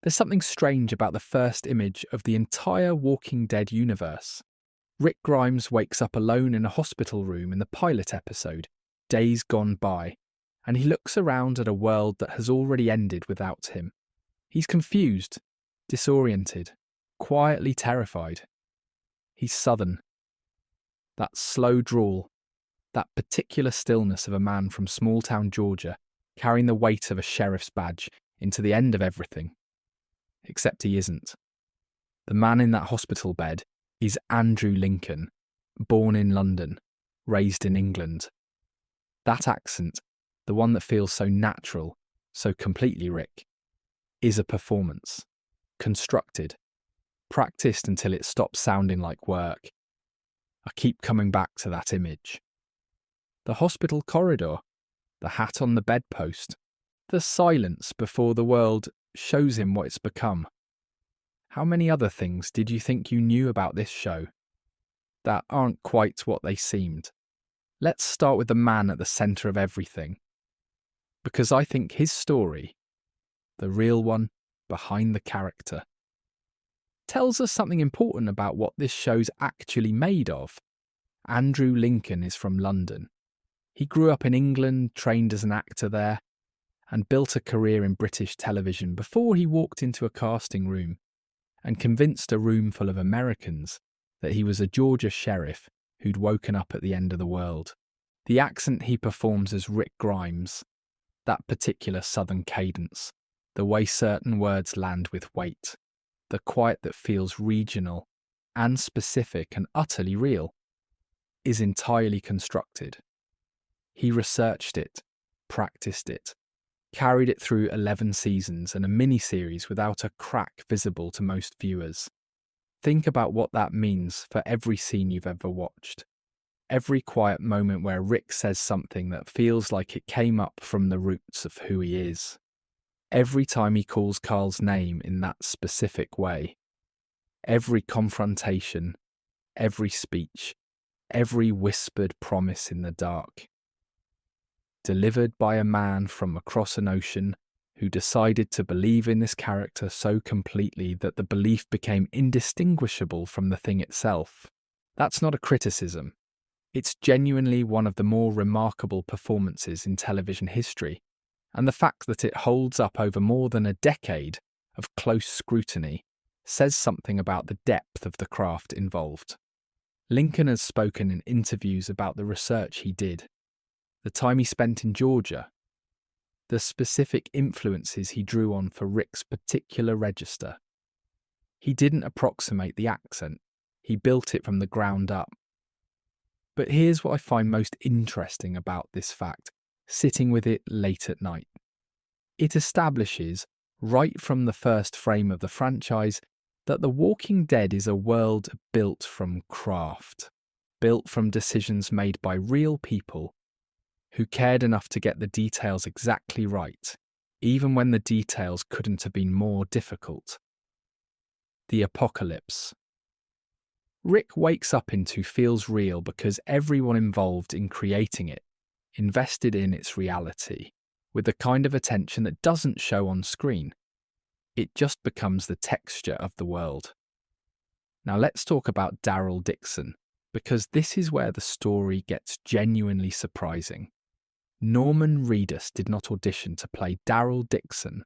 There's something strange about the first image of the entire Walking Dead universe. Rick Grimes wakes up alone in a hospital room in the pilot episode, Days Gone By, and he looks around at a world that has already ended without him. He's confused, disoriented, quietly terrified. He's Southern. That slow drawl, that particular stillness of a man from small-town Georgia carrying the weight of a sheriff's badge into the end of everything. Except he isn't. The man in that hospital bed is Andrew Lincoln, born in London, raised in England. That accent, the one that feels so natural, so completely Rick, is a performance. Constructed. Practiced until it stops sounding like work. I keep coming back to that image. The hospital corridor, the hat on the bedpost, the silence before the world shows him what it's become. How many other things did you think you knew about this show that aren't quite what they seemed? Let's start with the man at the centre of everything. Because I think his story, the real one behind the character, tells us something important about what this show's actually made of. Andrew Lincoln is from London. He grew up in England, trained as an actor there, and built a career in British television before he walked into a casting room and convinced a room full of Americans that he was a Georgia sheriff who'd woken up at the end of the world. The accent he performs as Rick Grimes, that particular southern cadence, the way certain words land with weight, the quiet that feels regional and specific and utterly real, is entirely constructed. He researched it, practiced it, carried it through 11 seasons and a mini-series without a crack visible to most viewers. Think about what that means for every scene you've ever watched. Every quiet moment where Rick says something that feels like it came up from the roots of who he is. Every time he calls Carl's name in that specific way. Every confrontation, every speech, every whispered promise in the dark. Delivered by a man from across an ocean who decided to believe in this character so completely that the belief became indistinguishable from the thing itself. That's not a criticism. It's genuinely one of the more remarkable performances in television history, and the fact that it holds up over more than a decade of close scrutiny says something about the depth of the craft involved. Lincoln has spoken in interviews about the research he did, the time he spent in Georgia, the specific influences he drew on for Rick's particular register. He didn't approximate the accent, he built it from the ground up. But here's what I find most interesting about this fact, sitting with it late at night. It establishes, right from the first frame of the franchise, that The Walking Dead is a world built from craft, built from decisions made by real people who cared enough to get the details exactly right, even when the details couldn't have been more difficult. The apocalypse. Rick wakes up into feels real because everyone involved in creating it invested in its reality, with the kind of attention that doesn't show on screen. It just becomes the texture of the world. Now let's talk about Daryl Dixon, because this is where the story gets genuinely surprising. Norman Reedus did not audition to play Daryl Dixon.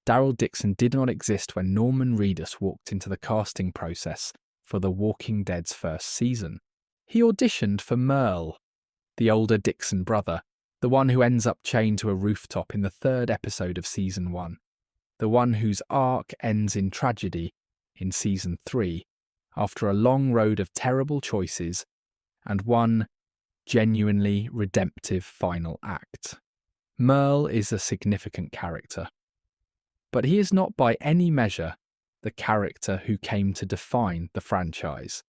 Daryl Dixon did not exist when Norman Reedus walked into the casting process for The Walking Dead's first season. He auditioned for Merle, the older Dixon brother, the one who ends up chained to a rooftop in the 3rd episode of Season 1, the one whose arc ends in tragedy in Season 3, after a long road of terrible choices and one genuinely redemptive final act. Merle is a significant character, but he is not by any measure the character who came to define the franchise.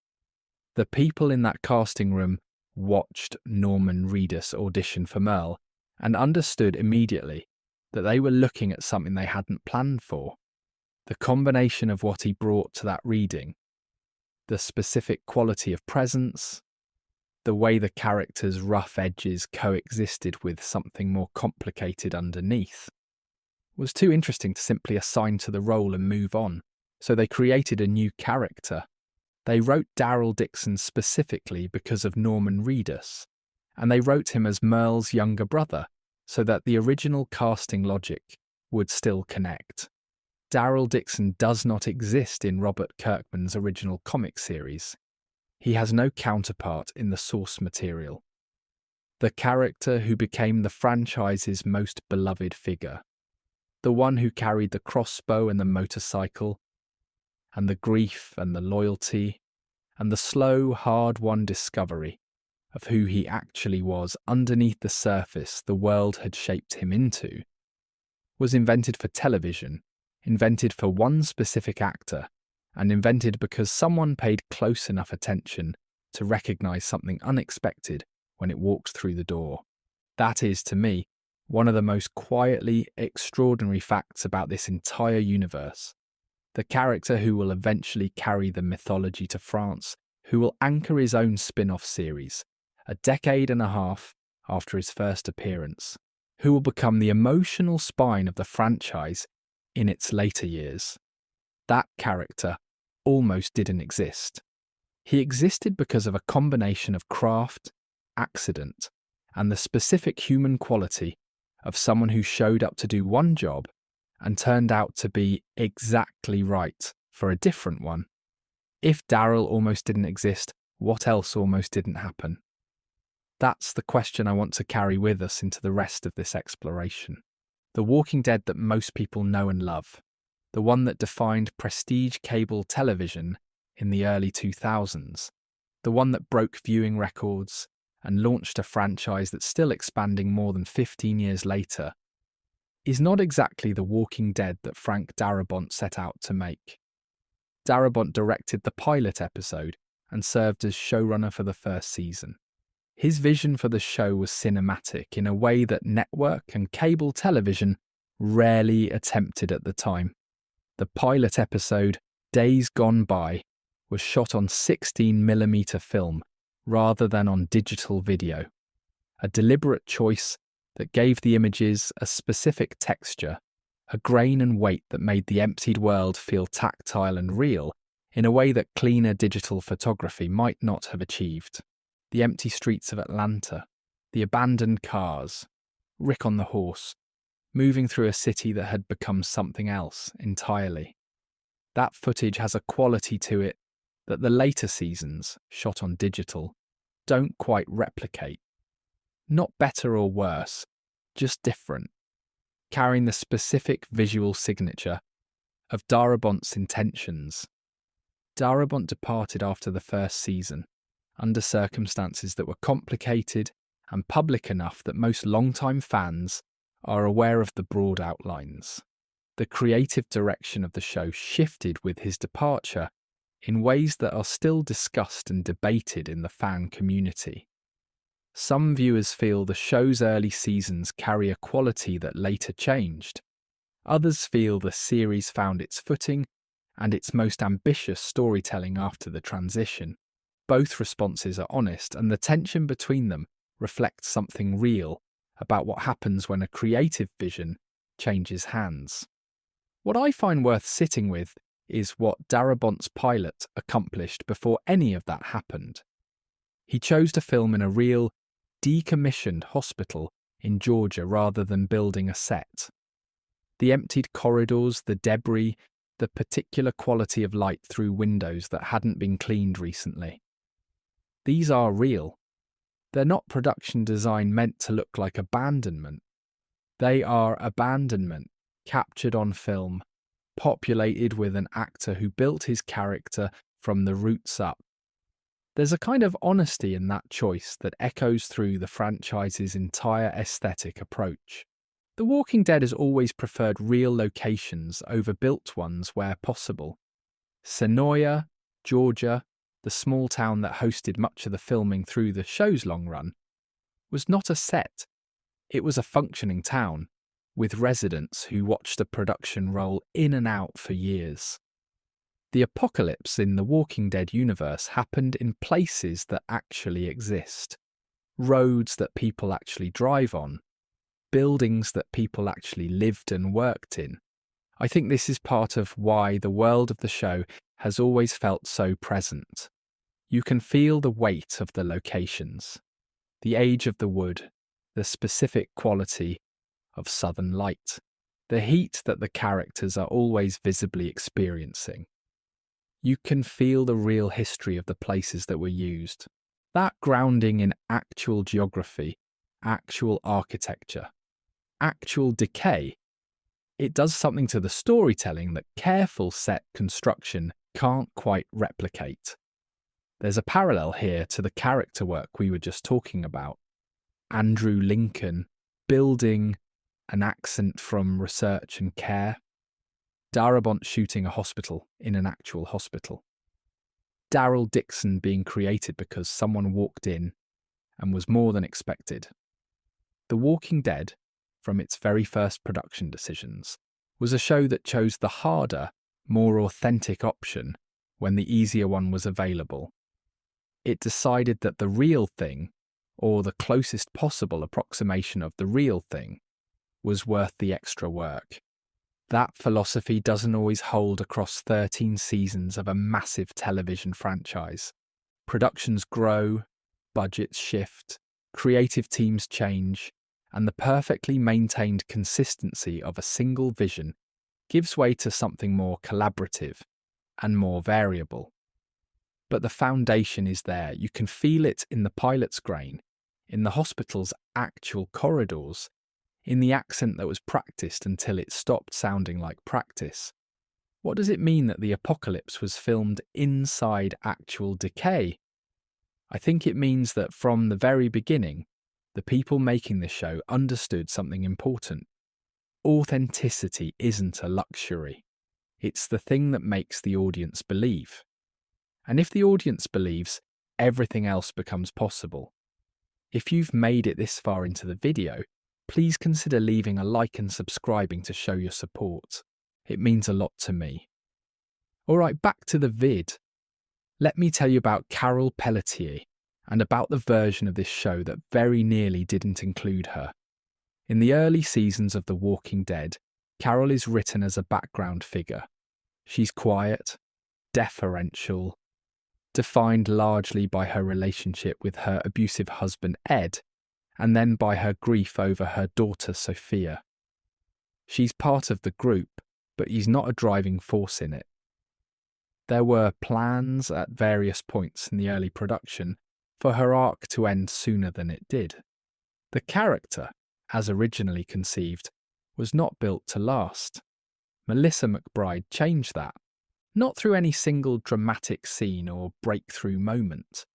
The people in that casting room watched Norman Reedus audition for Merle and understood immediately that they were looking at something they hadn't planned for. The combination of what he brought to that reading, the specific quality of presence, the way the character's rough edges coexisted with something more complicated underneath. was too interesting to simply assign to the role and move on, so they created a new character. They wrote Daryl Dixon specifically because of Norman Reedus, and they wrote him as Merle's younger brother, so that the original casting logic would still connect. Daryl Dixon does not exist in Robert Kirkman's original comic series. He has no counterpart in the source material. The character who became the franchise's most beloved figure. The one who carried the crossbow and the motorcycle, and the grief and the loyalty, and the slow, hard-won discovery of who he actually was underneath the surface the world had shaped him into, was invented for television, invented for one specific actor, and invented because someone paid close enough attention to recognize something unexpected when it walked through the door. That is, to me, one of the most quietly extraordinary facts about this entire universe. The character who will eventually carry the mythology to France, who will anchor his own spin-off series, a decade and a half after his first appearance, who will become the emotional spine of the franchise in its later years. That character almost didn't exist. He existed because of a combination of craft, accident, and the specific human quality of someone who showed up to do one job and turned out to be exactly right for a different one. If Daryl almost didn't exist, what else almost didn't happen? That's the question I want to carry with us into the rest of this exploration. The Walking Dead that most people know and love. The one that defined prestige cable television in the early 2000s. The one that broke viewing records and launched a franchise that's still expanding more than 15 years later, is not exactly the Walking Dead that Frank Darabont set out to make. Darabont directed the pilot episode and served as showrunner for the first season. His vision for the show was cinematic in a way that network and cable television rarely attempted at the time. The pilot episode, Days Gone By, was shot on 16mm film rather than on digital video, a deliberate choice that gave the images a specific texture, a grain and weight that made the emptied world feel tactile and real in a way that cleaner digital photography might not have achieved. The empty streets of Atlanta, the abandoned cars, Rick on the horse, moving through a city that had become something else entirely. That footage has a quality to it that the later seasons, shot on digital, don't quite replicate. Not better or worse, just different, carrying the specific visual signature of Darabont's intentions. Darabont departed after the first season, under circumstances that were complicated and public enough that most longtime fans are aware of the broad outlines. The creative direction of the show shifted with his departure in ways that are still discussed and debated in the fan community. Some viewers feel the show's early seasons carry a quality that later changed. Others feel the series found its footing and its most ambitious storytelling after the transition. Both responses are honest, and the tension between them reflects something real about what happens when a creative vision changes hands. What I find worth sitting with is what Darabont's pilot accomplished before any of that happened. He chose to film in a real, decommissioned hospital in Georgia rather than building a set. The emptied corridors, the debris, the particular quality of light through windows that hadn't been cleaned recently. These are real. They're not production design meant to look like abandonment. They are abandonment, captured on film, populated with an actor who built his character from the roots up. There's a kind of honesty in that choice that echoes through the franchise's entire aesthetic approach. The Walking Dead has always preferred real locations over built ones where possible. Senoya, Georgia, the small town that hosted much of the filming through the show's long run, was not a set. It was a functioning town, with residents who watched the production roll in and out for years. The apocalypse in the Walking Dead universe happened in places that actually exist, roads that people actually drive on, buildings that people actually lived and worked in. I think this is part of why the world of the show has always felt so present. You can feel the weight of the locations, the age of the wood, the specific quality of southern light, the heat that the characters are always visibly experiencing. You can feel the real history of the places that were used, that grounding in actual geography, actual architecture, actual decay. It does something to the storytelling that careful set construction can't quite replicate. There's a parallel here to the character work we were just talking about. Andrew Lincoln building an accent from research and care. Darabont shooting a hospital in an actual hospital. Daryl Dixon being created because someone walked in and was more than expected. The Walking Dead, from its very first production decisions, was a show that chose the harder, more authentic option when the easier one was available. It decided that the real thing, or the closest possible approximation of the real thing, was worth the extra work. That philosophy doesn't always hold across 13 seasons of a massive television franchise. Productions grow, budgets shift, creative teams change, and the perfectly maintained consistency of a single vision gives way to something more collaborative and more variable. But the foundation is there. You can feel it in the pilot's grain, in the hospital's actual corridors, in the accent that was practiced until it stopped sounding like practice. What does it mean that the apocalypse was filmed inside actual decay? I think it means that from the very beginning, the people making this show understood something important. Authenticity isn't a luxury. It's the thing that makes the audience believe. And if the audience believes, everything else becomes possible. If you've made it this far into the video, please consider leaving a like and subscribing to show your support. It means a lot to me. Alright, back to the vid. Let me tell you about Carol Pelletier and about the version of this show that very nearly didn't include her. In the early seasons of The Walking Dead, Carol is written as a background figure. She's quiet, deferential, defined largely by her relationship with her abusive husband Ed, and then by her grief over her daughter Sophia. She's part of the group, but he's not a driving force in it. There were plans at various points in the early production for her arc to end sooner than it did. The character, as originally conceived, was not built to last. Melissa McBride changed that, not through any single dramatic scene or breakthrough moment,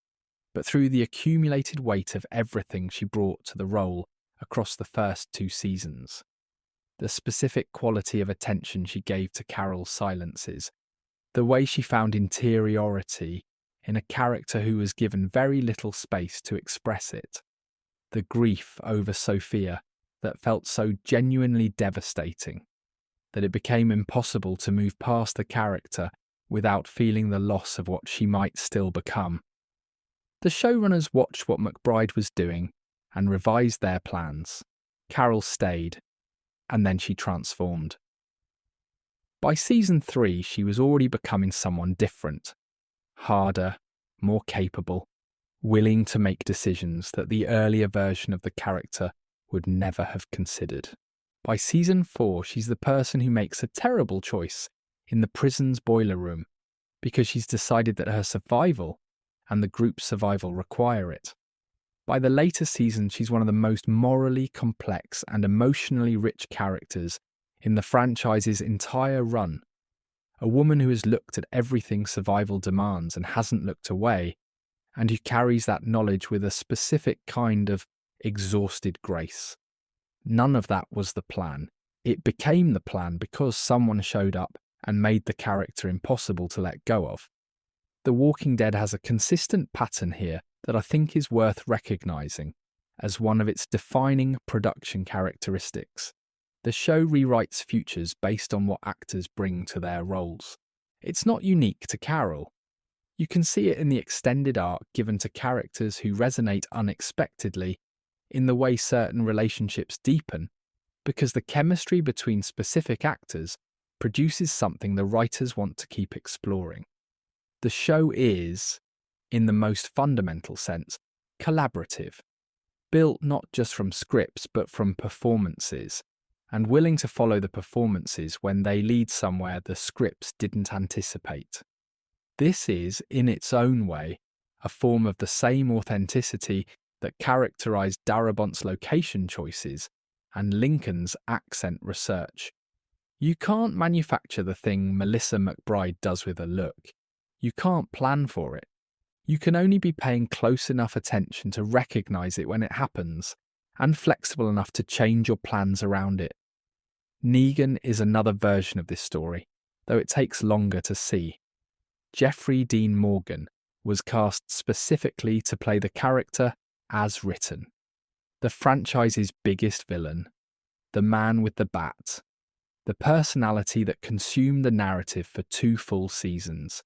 but through the accumulated weight of everything she brought to the role across the first 2 seasons. The specific quality of attention she gave to Carol's silences, the way she found interiority in a character who was given very little space to express it, the grief over Sophia that felt so genuinely devastating that it became impossible to move past the character without feeling the loss of what she might still become. The showrunners watched what McBride was doing and revised their plans. Carol stayed, and then she transformed. By season 3, she was already becoming someone different, harder, more capable, willing to make decisions that the earlier version of the character would never have considered. By season 4, she's the person who makes a terrible choice in the prison's boiler room because she's decided that her survival and the group's survival require it. By the later season, she's one of the most morally complex and emotionally rich characters in the franchise's entire run. A woman who has looked at everything survival demands and hasn't looked away, and who carries that knowledge with a specific kind of exhausted grace. None of that was the plan. It became the plan because someone showed up and made the character impossible to let go of. The Walking Dead has a consistent pattern here that I think is worth recognising as one of its defining production characteristics. The show rewrites futures based on what actors bring to their roles. It's not unique to Carol. You can see it in the extended arc given to characters who resonate unexpectedly in the way certain relationships deepen, because the chemistry between specific actors produces something the writers want to keep exploring. The show is, in the most fundamental sense, collaborative, built not just from scripts but from performances, and willing to follow the performances when they lead somewhere the scripts didn't anticipate. This is, in its own way, a form of the same authenticity that characterized Darabont's location choices and Lincoln's accent research. You can't manufacture the thing Melissa McBride does with a look. You can't plan for it. You can only be paying close enough attention to recognize it when it happens, and flexible enough to change your plans around it. Negan is another version of this story, though it takes longer to see. Jeffrey Dean Morgan was cast specifically to play the character as written, the franchise's biggest villain, the man with the bat, the personality that consumed the narrative for 2 full seasons.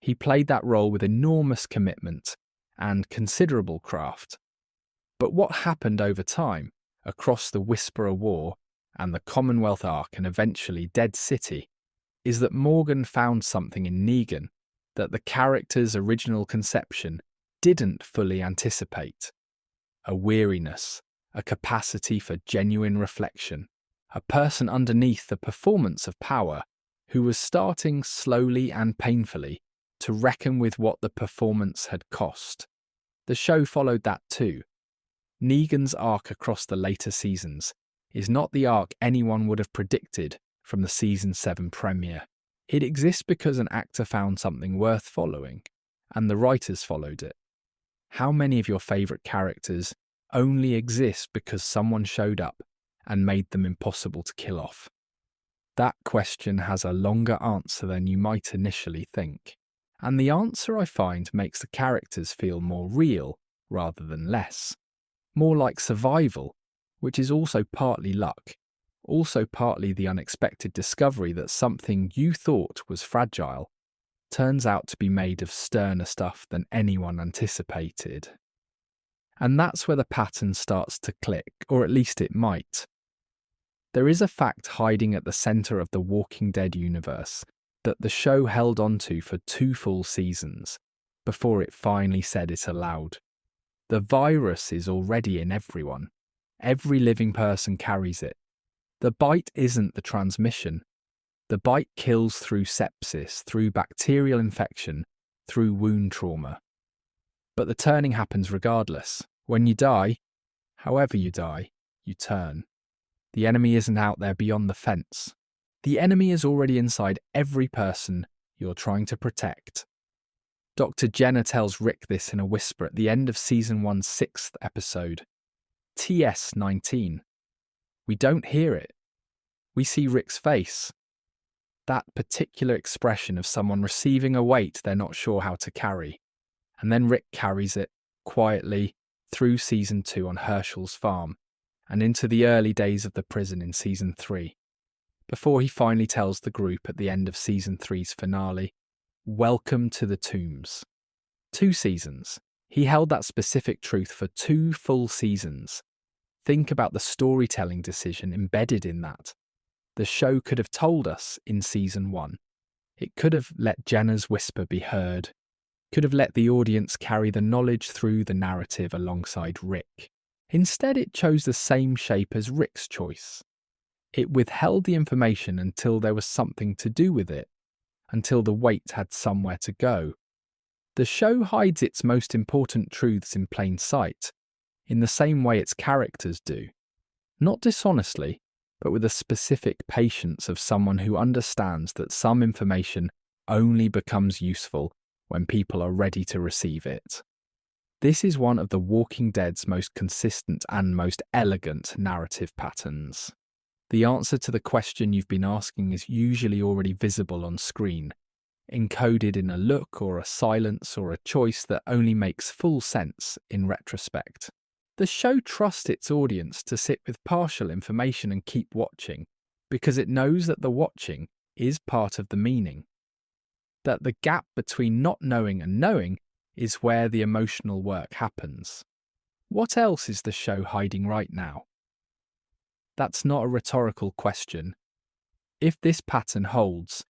He played that role with enormous commitment and considerable craft. But what happened over time, across the Whisperer War and the Commonwealth Arc and eventually Dead City, is that Morgan found something in Negan that the character's original conception didn't fully anticipate. A weariness, a capacity for genuine reflection, a person underneath the performance of power who was starting slowly and painfully to reckon with what the performance had cost. The show followed that too. Negan's arc across the later seasons is not the arc anyone would have predicted from the Season 7 premiere. It exists because an actor found something worth following, and the writers followed it. How many of your favourite characters only exist because someone showed up and made them impossible to kill off? That question has a longer answer than you might initially think, and the answer I find makes the characters feel more real rather than less, more like survival, which is also partly luck, also partly the unexpected discovery that something you thought was fragile turns out to be made of sterner stuff than anyone anticipated. And that's where the pattern starts to click, or at least it might. There is a fact hiding at the centre of the Walking Dead universe that the show held onto for 2 full seasons before it finally said it aloud. The virus is already in everyone. Every living person carries it. The bite isn't the transmission. The bite kills through sepsis, through bacterial infection, through wound trauma. But the turning happens regardless. When you die, however you die, you turn. The enemy isn't out there beyond the fence. The enemy is already inside every person you're trying to protect. Dr. Jenner tells Rick this in a whisper at the end of Season 1's 6th episode, TS-19. We don't hear it. We see Rick's face. That particular expression of someone receiving a weight they're not sure how to carry. And then Rick carries it, quietly, through Season 2 on Herschel's farm, and into the early days of the prison in Season 3, before he finally tells the group at the end of Season 3's finale, "Welcome to the tombs." 2 seasons. He held that specific truth for 2 full seasons. Think about the storytelling decision embedded in that. The show could have told us in Season 1. It could have let Jenner's whisper be heard, could have let the audience carry the knowledge through the narrative alongside Rick. Instead, it chose the same shape as Rick's choice. It withheld the information until there was something to do with it, until the weight had somewhere to go. The show hides its most important truths in plain sight, in the same way its characters do. Not dishonestly, but with a specific patience of someone who understands that some information only becomes useful when people are ready to receive it. This is one of The Walking Dead's most consistent and most elegant narrative patterns. The answer to the question you've been asking is usually already visible on screen, encoded in a look or a silence or a choice that only makes full sense in retrospect. The show trusts its audience to sit with partial information and keep watching, because it knows that the watching is part of the meaning. That the gap between not knowing and knowing is where the emotional work happens. What else is the show hiding right now? That's not a rhetorical question. If this pattern holds,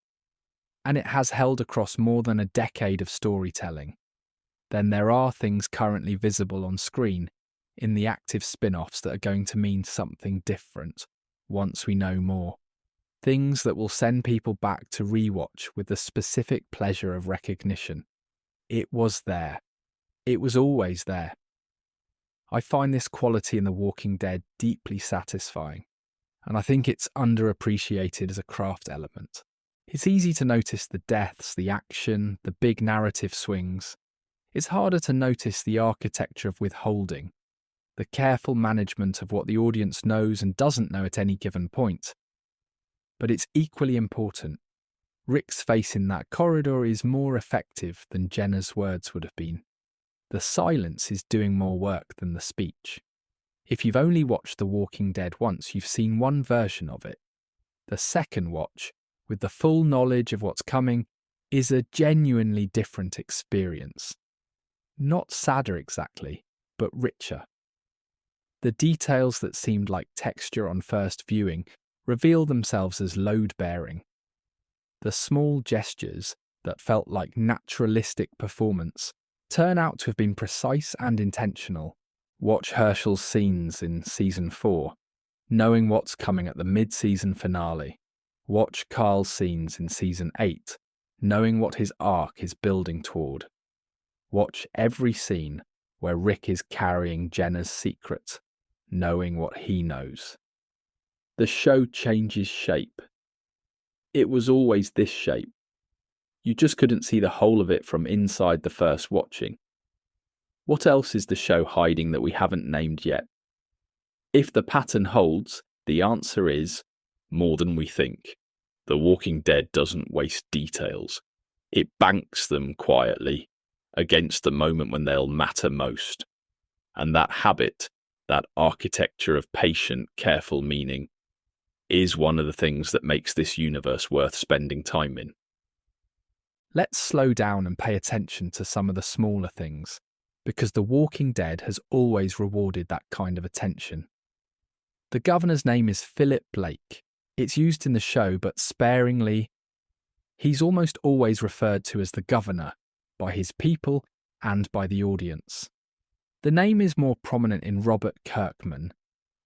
and it has held across more than a decade of storytelling, then there are things currently visible on screen in the active spin-offs that are going to mean something different once we know more. Things that will send people back to rewatch with the specific pleasure of recognition. It was there. It was always there. I find this quality in The Walking Dead deeply satisfying, and I think it's underappreciated as a craft element. It's easy to notice the deaths, the action, the big narrative swings. It's harder to notice the architecture of withholding, the careful management of what the audience knows and doesn't know at any given point. But it's equally important. Rick's face in that corridor is more effective than Jenna's words would have been. The silence is doing more work than the speech. If you've only watched The Walking Dead once, you've seen one version of it. The second watch, with the full knowledge of what's coming, is a genuinely different experience. Not sadder exactly, but richer. The details that seemed like texture on first viewing reveal themselves as load-bearing. The small gestures that felt like naturalistic performance turn out to have been precise and intentional. Watch Herschel's scenes in Season 4, knowing what's coming at the mid-season finale. Watch Carl's scenes in Season 8, knowing what his arc is building toward. Watch every scene where Rick is carrying Jenna's secret, knowing what he knows. The show changes shape. It was always this shape. You just couldn't see the whole of it from inside the first watching. What else is the show hiding that we haven't named yet? If the pattern holds, the answer is more than we think. The Walking Dead doesn't waste details. It banks them quietly against the moment when they'll matter most. And that habit, that architecture of patient, careful meaning, is one of the things that makes this universe worth spending time in. Let's slow down and pay attention to some of the smaller things, because The Walking Dead has always rewarded that kind of attention. The governor's name is Philip Blake. It's used in the show, but sparingly. He's almost always referred to as the governor, by his people and by the audience. The name is more prominent in Robert Kirkman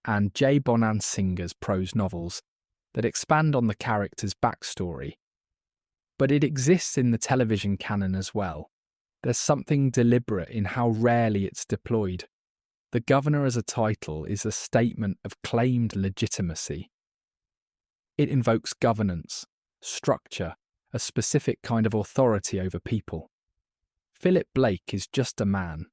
and J. Bonan Singer's prose novels that expand on the character's backstory. But it exists in the television canon as well. There's something deliberate in how rarely it's deployed. The governor as a title is a statement of claimed legitimacy. It invokes governance, structure, a specific kind of authority over people. Philip Blake is just a man.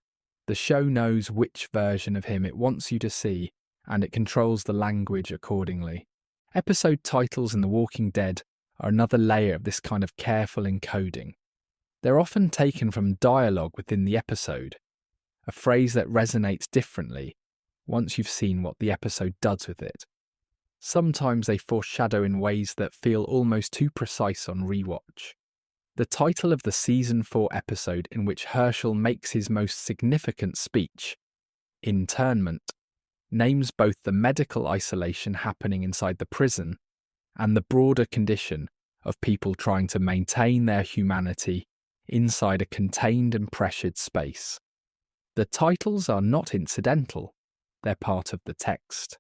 The show knows which version of him it wants you to see, and it controls the language accordingly. Episode titles in The Walking Dead are another layer of this kind of careful encoding. They're often taken from dialogue within the episode, a phrase that resonates differently once you've seen what the episode does with it. Sometimes they foreshadow in ways that feel almost too precise on rewatch. The title of the Season 4 episode in which Herschel makes his most significant speech, Internment, names both the medical isolation happening inside the prison and the broader condition of people trying to maintain their humanity inside a contained and pressured space. The titles are not incidental, they're part of the text.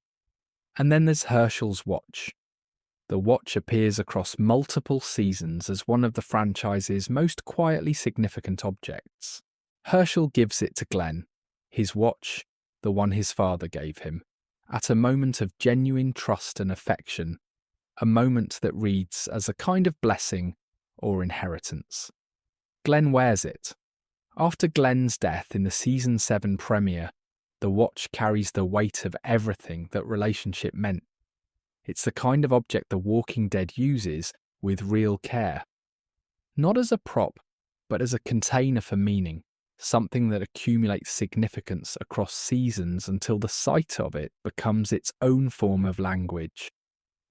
And then there's Herschel's watch. The watch appears across multiple seasons as one of the franchise's most quietly significant objects. Herschel gives it to Glenn, his watch, the one his father gave him, at a moment of genuine trust and affection, a moment that reads as a kind of blessing or inheritance. Glenn wears it. After Glenn's death in the Season 7 premiere, the watch carries the weight of everything that relationship meant. It's the kind of object The Walking Dead uses with real care. Not as a prop, but as a container for meaning, something that accumulates significance across seasons until the sight of it becomes its own form of language.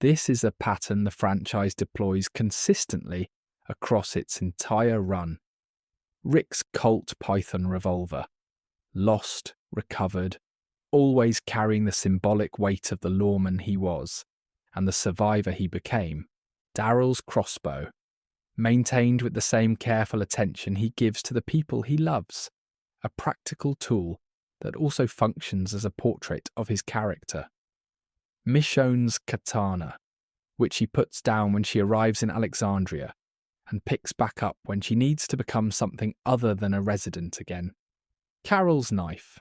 This is a pattern the franchise deploys consistently across its entire run. Rick's Colt Python revolver, lost, recovered, always carrying the symbolic weight of the lawman he was and the survivor he became, Daryl's crossbow, maintained with the same careful attention he gives to the people he loves, a practical tool that also functions as a portrait of his character. Michonne's katana, which she puts down when she arrives in Alexandria and picks back up when she needs to become something other than a resident again. Carol's knife,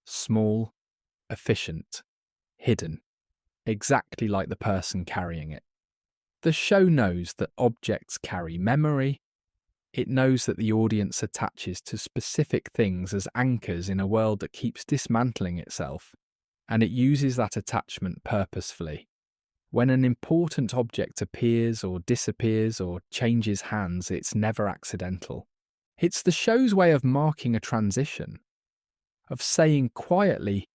small, efficient, hidden, exactly like the person carrying it. The show knows that objects carry memory. It knows that the audience attaches to specific things as anchors in a world that keeps dismantling itself, and it uses that attachment purposefully. When an important object appears or disappears or changes hands, it's never accidental. It's the show's way of marking a transition, of saying quietly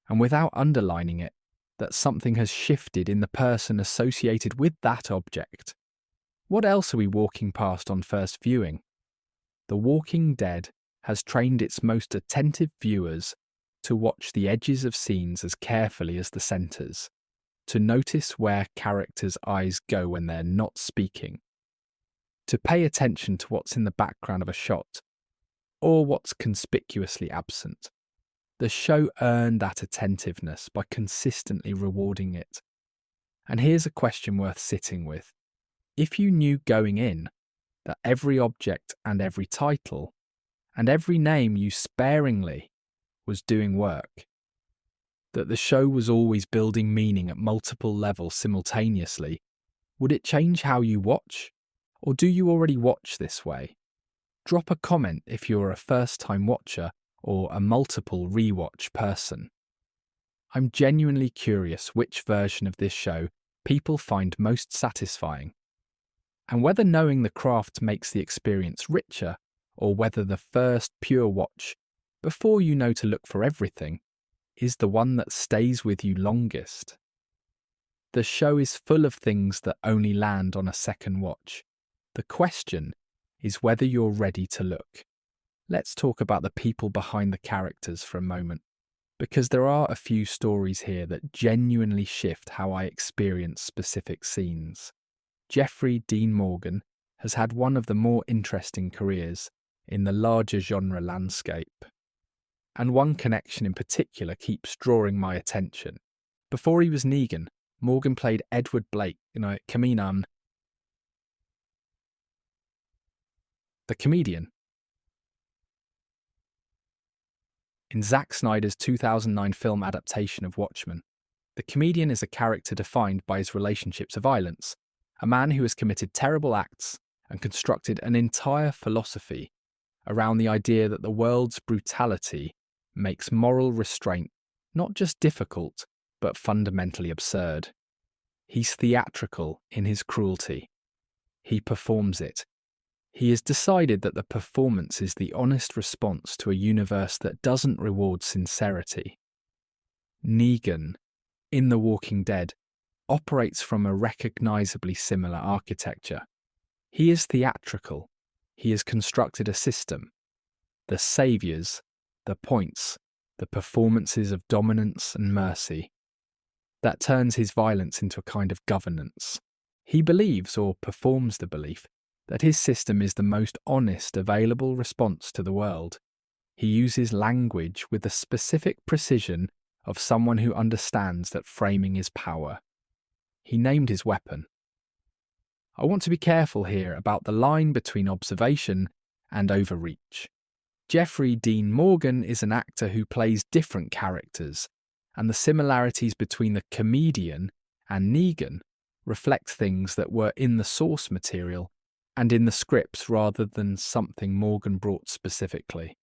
and without underlining it that something has shifted in the person associated with that object. What else are we walking past on first viewing? The Walking Dead has trained its most attentive viewers to watch the edges of scenes as carefully as the centres, to notice where characters' eyes go when they're not speaking, to pay attention to what's in the background of a shot, or what's conspicuously absent. The show earned that attentiveness by consistently rewarding it. And here's a question worth sitting with. If you knew going in that every object and every title and every name used sparingly was doing work, that the show was always building meaning at multiple levels simultaneously, would it change how you watch? Or do you already watch this way? Drop a comment if you're a first-time watcher or a multiple rewatch person. I'm genuinely curious which version of this show people find most satisfying, and whether knowing the craft makes the experience richer, or whether the first pure watch, before you know to look for everything, is the one that stays with you longest. The show is full of things that only land on a second watch. The question is whether you're ready to look. Let's talk about the people behind the characters for a moment, because there are a few stories here that genuinely shift how I experience specific scenes. Jeffrey Dean Morgan has had one of the more interesting careers in the larger genre landscape. And one connection in particular keeps drawing my attention. Before he was Negan, Morgan played Edward Blake in The Comedian. In Zack Snyder's 2009 film adaptation of Watchmen, the comedian is a character defined by his relationship to violence, a man who has committed terrible acts and constructed an entire philosophy around the idea that the world's brutality makes moral restraint not just difficult, but fundamentally absurd. He's theatrical in his cruelty. He performs it. He has decided that the performance is the honest response to a universe that doesn't reward sincerity. Negan, in The Walking Dead, operates from a recognisably similar architecture. He is theatrical. He has constructed a system. The saviours, the points, the performances of dominance and mercy, that turns his violence into a kind of governance. He believes, or performs the belief, that his system is the most honest available response to the world. He uses language with the specific precision of someone who understands that framing is power. He named his weapon. I want to be careful here about the line between observation and overreach. Jeffrey Dean Morgan is an actor who plays different characters, and the similarities between the comedian and Negan reflect things that were in the source material and in the scripts rather than something Morgan brought specifically.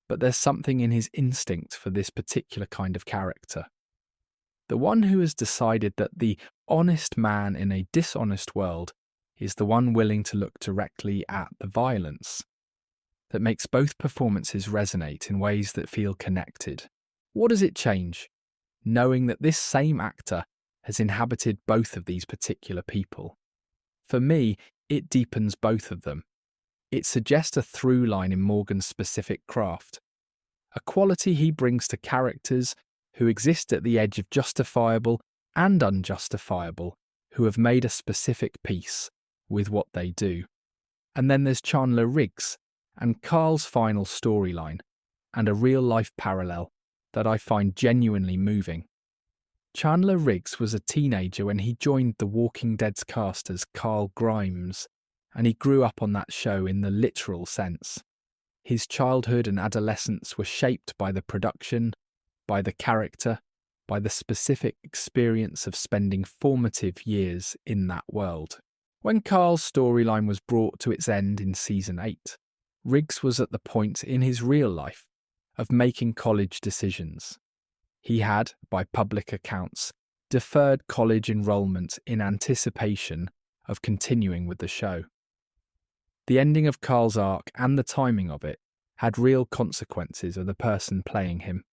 But there's something in his instinct for this particular kind of character. The one who has decided that the honest man in a dishonest world is the one willing to look directly at the violence, that makes both performances resonate in ways that feel connected. What does it change, knowing that this same actor has inhabited both of these particular people? For me, it deepens both of them. It suggests a through line in Morgan's specific craft, a quality he brings to characters who exist at the edge of justifiable and unjustifiable, who have made a specific peace with what they do. And then there's Chandler Riggs and Carl's final storyline, and a real-life parallel that I find genuinely moving. Chandler Riggs was a teenager when he joined The Walking Dead's cast as Carl Grimes, and he grew up on that show in the literal sense. His childhood and adolescence were shaped by the production, by the character, by the specific experience of spending formative years in that world. When Carl's storyline was brought to its end in Season 8, Riggs was at the point in his real life of making college decisions. He had, by public accounts, deferred college enrollment in anticipation of continuing with the show. The ending of Carl's arc and the timing of it had real consequences of the person playing him.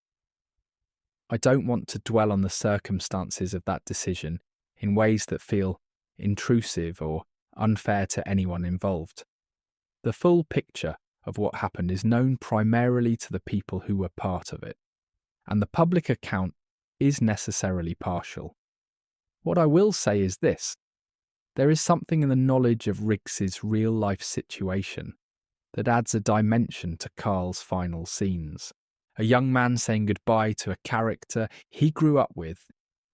I don't want to dwell on the circumstances of that decision in ways that feel intrusive or unfair to anyone involved. The full picture of what happened is known primarily to the people who were part of it, and the public account is necessarily partial. What I will say is this: there is something in the knowledge of Riggs's real-life situation that adds a dimension to Carl's final scenes. A young man saying goodbye to a character he grew up with,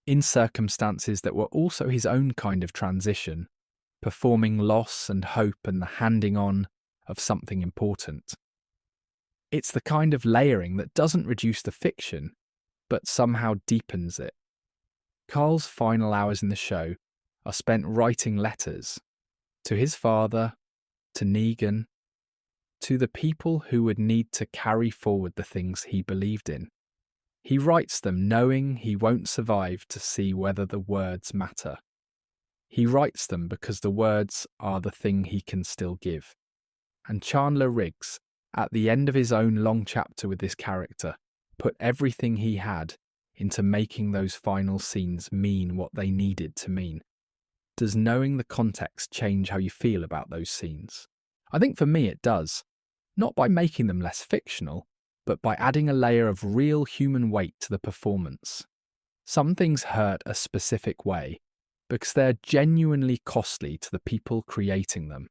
in circumstances that were also his own kind of transition, performing loss and hope and the handing on of something important. It's the kind of layering that doesn't reduce the fiction, but somehow deepens it. Carl's final hours in the show are spent writing letters to his father, to Negan, to the people who would need to carry forward the things he believed in. He writes them knowing he won't survive to see whether the words matter. He writes them because the words are the thing he can still give. And Chandler Riggs, at the end of his own long chapter with this character, put everything he had into making those final scenes mean what they needed to mean. Does knowing the context change how you feel about those scenes? I think for me it does. Not by making them less fictional, but by adding a layer of real human weight to the performance. Some things hurt a specific way because they're genuinely costly to the people creating them.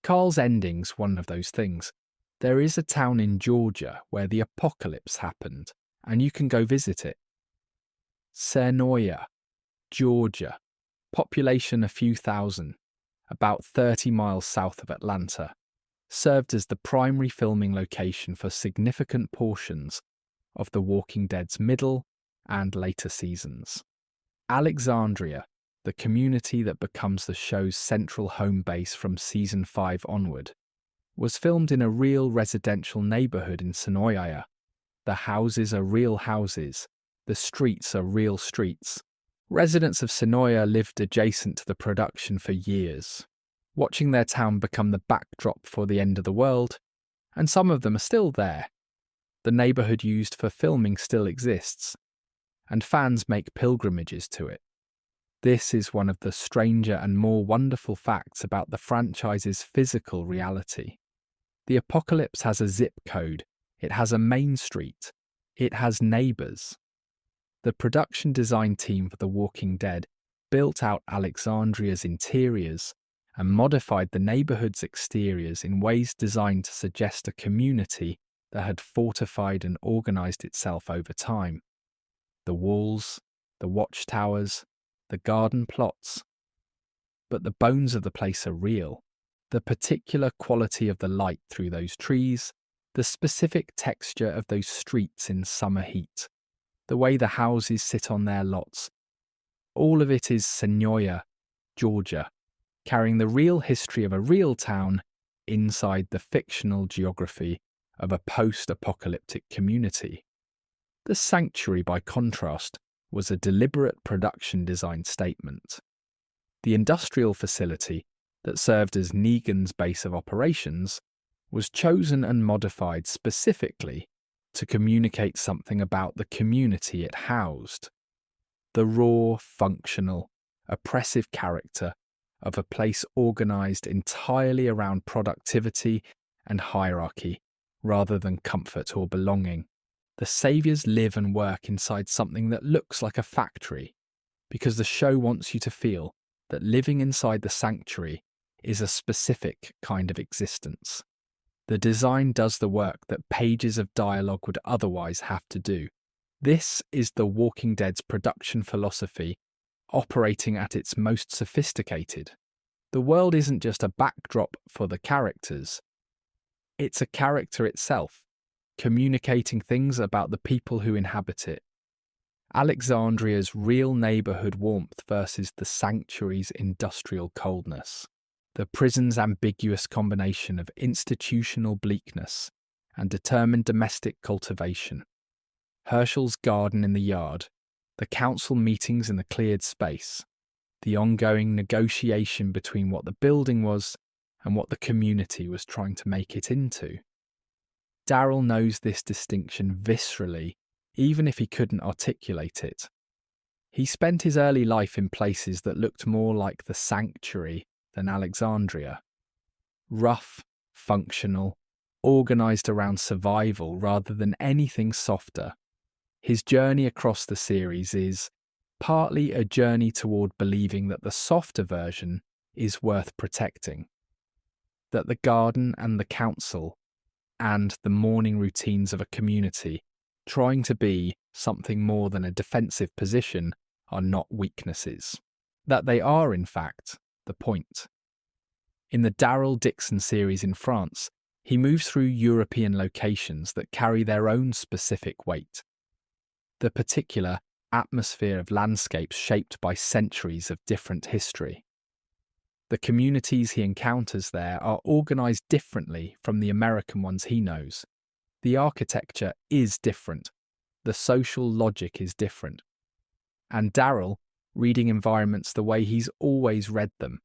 Carl's ending's one of those things. There is a town in Georgia where the apocalypse happened, and you can go visit it. Senoya, Georgia, population a few thousand, about 30 miles south of Atlanta, served as the primary filming location for significant portions of The Walking Dead's middle and later seasons. Alexandria, the community that becomes the show's central home base from Season 5 onward, was filmed in a real residential neighbourhood in Senoya. The houses are real houses, the streets are real streets. Residents of Senoya lived adjacent to the production for years, watching their town become the backdrop for the end of the world, and some of them are still there. The neighbourhood used for filming still exists, and fans make pilgrimages to it. This is one of the stranger and more wonderful facts about the franchise's physical reality. The apocalypse has a zip code, it has a main street, it has neighbours. The production design team for The Walking Dead built out Alexandria's interiors and modified the neighbourhood's exteriors in ways designed to suggest a community that had fortified and organised itself over time. The walls, the watchtowers, the garden plots. But the bones of the place are real. The particular quality of the light through those trees, the specific texture of those streets in summer heat, the way the houses sit on their lots. All of it is Senoya, Georgia, carrying the real history of a real town inside the fictional geography of a post-apocalyptic community. The sanctuary, by contrast, was a deliberate production design statement. The industrial facility that served as Negan's base of operations was chosen and modified specifically to communicate something about the community it housed. The raw, functional, oppressive character of a place organised entirely around productivity and hierarchy rather than comfort or belonging. The saviors live and work inside something that looks like a factory, because the show wants you to feel that living inside the sanctuary is a specific kind of existence. The design does the work that pages of dialogue would otherwise have to do. This is The Walking Dead's production philosophy operating at its most sophisticated. The world isn't just a backdrop for the characters. It's a character itself, communicating things about the people who inhabit it. Alexandria's real neighbourhood warmth versus the sanctuary's industrial coldness. The prison's ambiguous combination of institutional bleakness and determined domestic cultivation. Herschel's garden in the yard, the council meetings in the cleared space, the ongoing negotiation between what the building was and what the community was trying to make it into. Daryl knows this distinction viscerally, even if he couldn't articulate it. He spent his early life in places that looked more like the sanctuary than Alexandria. Rough, functional, organised around survival rather than anything softer. His journey across the series is partly a journey toward believing that the softer version is worth protecting. That the garden and the council and the morning routines of a community trying to be something more than a defensive position are not weaknesses. That they are, in fact, the point. In the Daryl Dixon series in France, he moves through European locations that carry their own specific weight. The particular atmosphere of landscapes shaped by centuries of different history. The communities he encounters there are organised differently from the American ones he knows. The architecture is different. The social logic is different. And Daryl, reading environments the way he's always read them,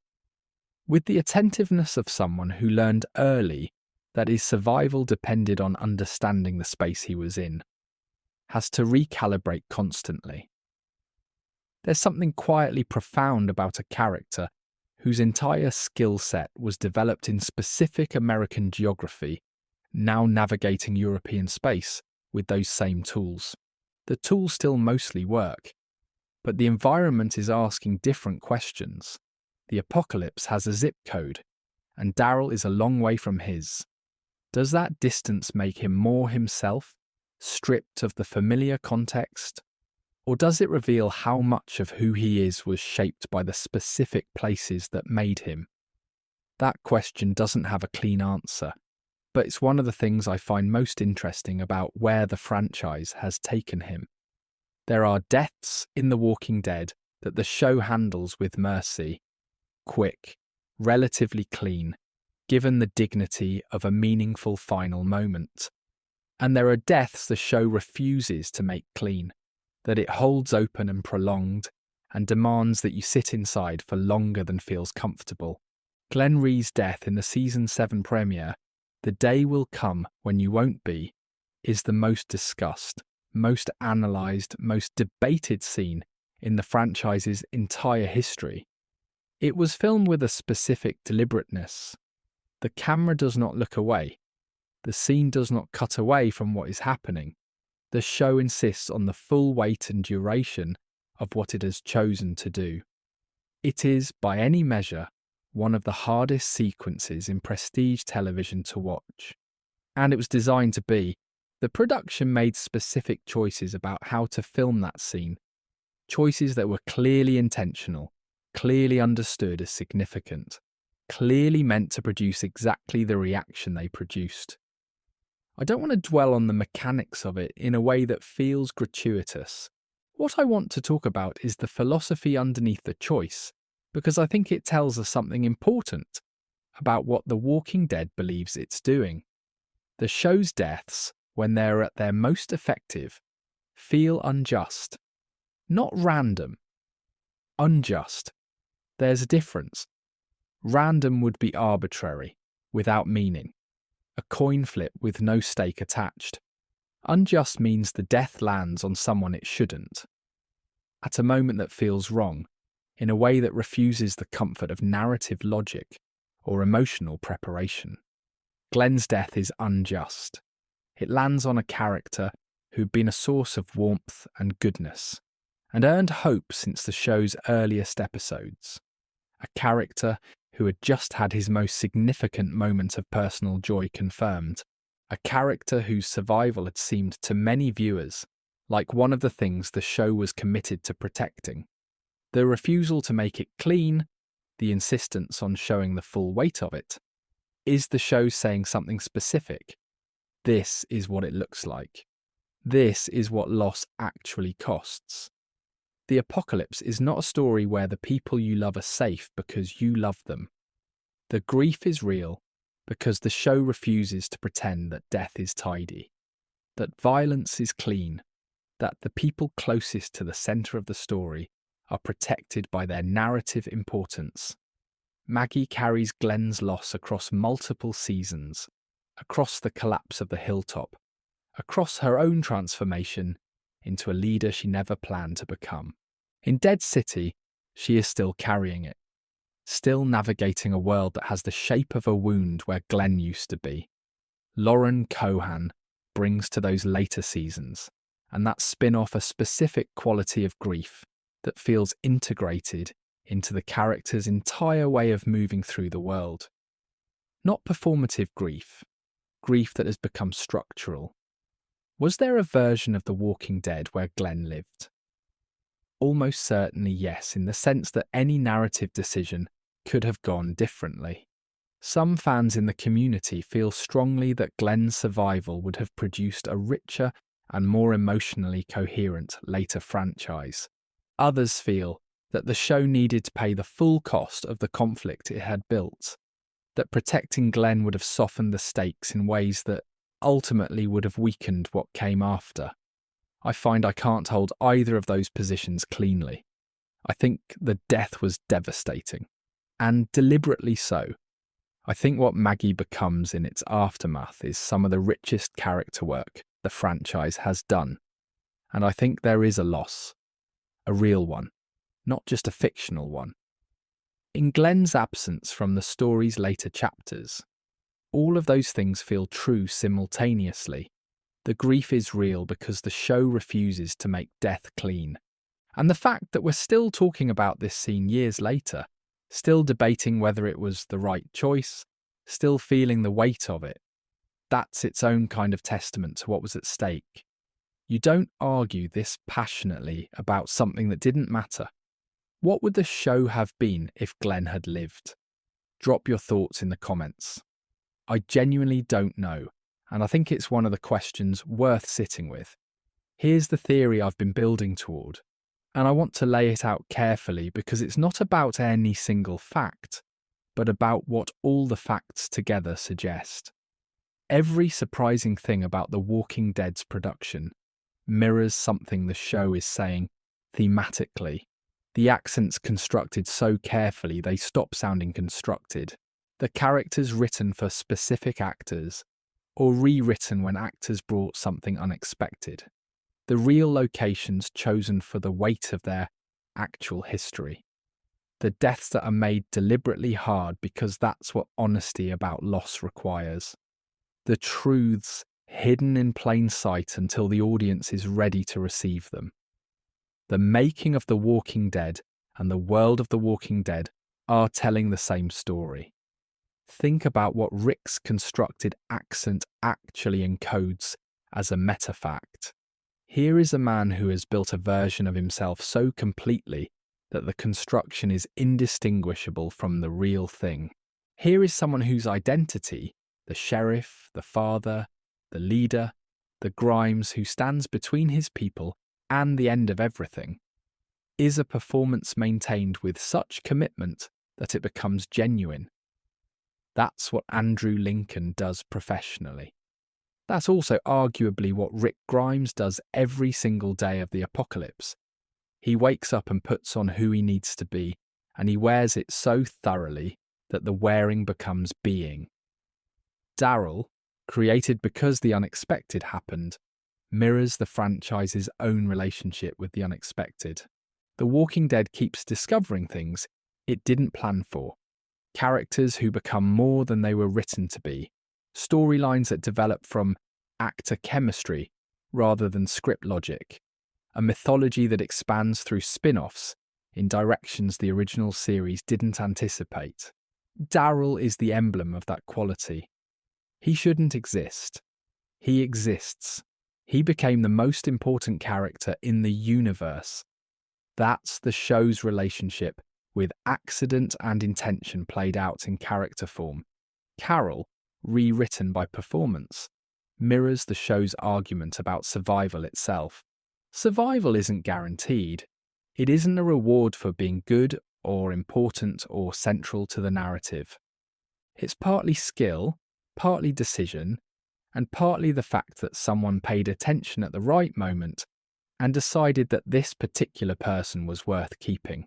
with the attentiveness of someone who learned early that his survival depended on understanding the space he was in, has to recalibrate constantly. There's something quietly profound about a character whose entire skill set was developed in specific American geography, now navigating European space with those same tools. The tools still mostly work, but the environment is asking different questions. The apocalypse has a zip code, and Daryl is a long way from his. Does that distance make him more himself, stripped of the familiar context? Or does it reveal how much of who he is was shaped by the specific places that made him? That question doesn't have a clean answer, but it's one of the things I find most interesting about where the franchise has taken him. There are deaths in The Walking Dead that the show handles with mercy, quick, relatively clean, given the dignity of a meaningful final moment. And there are deaths the show refuses to make clean, that it holds open and prolonged, and demands that you sit inside for longer than feels comfortable. Glenn Ree's death in the Season 7 premiere, The Day Will Come When You Won't Be, is the most discussed, most analysed, most debated scene in the franchise's entire history. It was filmed with a specific deliberateness. The camera does not look away. The scene does not cut away from what is happening. The show insists on the full weight and duration of what it has chosen to do. It is, by any measure, one of the hardest sequences in prestige television to watch. And it was designed to be. The production made specific choices about how to film that scene, choices that were clearly intentional, clearly understood as significant, clearly meant to produce exactly the reaction they produced. I don't want to dwell on the mechanics of it in a way that feels gratuitous. What I want to talk about is the philosophy underneath the choice, because I think it tells us something important about what The Walking Dead believes it's doing. The show's deaths, when they're at their most effective, feel unjust. Not random. Unjust. There's a difference. Random would be arbitrary, without meaning. A coin flip with no stake attached. Unjust means the death lands on someone it shouldn't. At a moment that feels wrong, in a way that refuses the comfort of narrative logic or emotional preparation. Glenn's death is unjust. It lands on a character who'd been a source of warmth and goodness, and earned hope since the show's earliest episodes. A character who had just had his most significant moment of personal joy confirmed. A character whose survival had seemed to many viewers like one of the things the show was committed to protecting. The refusal to make it clean, the insistence on showing the full weight of it. Is the show saying something specific? This is what it looks like. This is what loss actually costs. The apocalypse is not a story where the people you love are safe because you love them. The grief is real because the show refuses to pretend that death is tidy, that violence is clean, that the people closest to the centre of the story are protected by their narrative importance. Maggie carries Glenn's loss across multiple seasons, across the collapse of the hilltop, across her own transformation into a leader she never planned to become. In Dead City, she is still carrying it, still navigating a world that has the shape of a wound where Glenn used to be. Lauren Cohan brings to those later seasons, and that spin-off a specific quality of grief that feels integrated into the character's entire way of moving through the world. Not performative grief, grief that has become structural. Was there a version of The Walking Dead where Glenn lived? Almost certainly yes, in the sense that any narrative decision could have gone differently. Some fans in the community feel strongly that Glenn's survival would have produced a richer and more emotionally coherent later franchise. Others feel that the show needed to pay the full cost of the conflict it had built, that protecting Glenn would have softened the stakes in ways that ultimately would have weakened what came after. I find I can't hold either of those positions cleanly. I think the death was devastating, and deliberately so. I think what Maggie becomes in its aftermath is some of the richest character work the franchise has done, and I think there is a loss, a real one, not just a fictional one. In Glenn's absence from the story's later chapters, all of those things feel true simultaneously. The grief is real because the show refuses to make death clean. And the fact that we're still talking about this scene years later, still debating whether it was the right choice, still feeling the weight of it, that's its own kind of testament to what was at stake. You don't argue this passionately about something that didn't matter. What would the show have been if Glenn had lived? Drop your thoughts in the comments. I genuinely don't know, and I think it's one of the questions worth sitting with. Here's the theory I've been building toward, and I want to lay it out carefully because it's not about any single fact, but about what all the facts together suggest. Every surprising thing about The Walking Dead's production mirrors something the show is saying thematically. The accents constructed so carefully they stop sounding constructed. The characters written for specific actors, or rewritten when actors brought something unexpected. The real locations chosen for the weight of their actual history. The deaths that are made deliberately hard because that's what honesty about loss requires. The truths hidden in plain sight until the audience is ready to receive them. The making of The Walking Dead and the world of The Walking Dead are telling the same story. Think about what Rick's constructed accent actually encodes as a meta-fact. Here is a man who has built a version of himself so completely that the construction is indistinguishable from the real thing. Here is someone whose identity, the sheriff, the father, the leader, the Grimes who stands between his people and the end of everything, is a performance maintained with such commitment that it becomes genuine. That's what Andrew Lincoln does professionally. That's also arguably what Rick Grimes does every single day of the apocalypse. He wakes up and puts on who he needs to be, and he wears it so thoroughly that the wearing becomes being. Daryl, created because the unexpected happened, mirrors the franchise's own relationship with the unexpected. The Walking Dead keeps discovering things it didn't plan for. Characters who become more than they were written to be. Storylines that develop from actor chemistry rather than script logic, a mythology that expands through spin-offs in directions the original series didn't anticipate. Daryl is the emblem of that quality. He shouldn't exist. He exists. He became the most important character in the universe. That's the show's relationship with accident and intention played out in character form. Carol, rewritten by performance, mirrors the show's argument about survival itself. Survival isn't guaranteed. It isn't a reward for being good or important or central to the narrative. It's partly skill, partly decision, and partly the fact that someone paid attention at the right moment and decided that this particular person was worth keeping.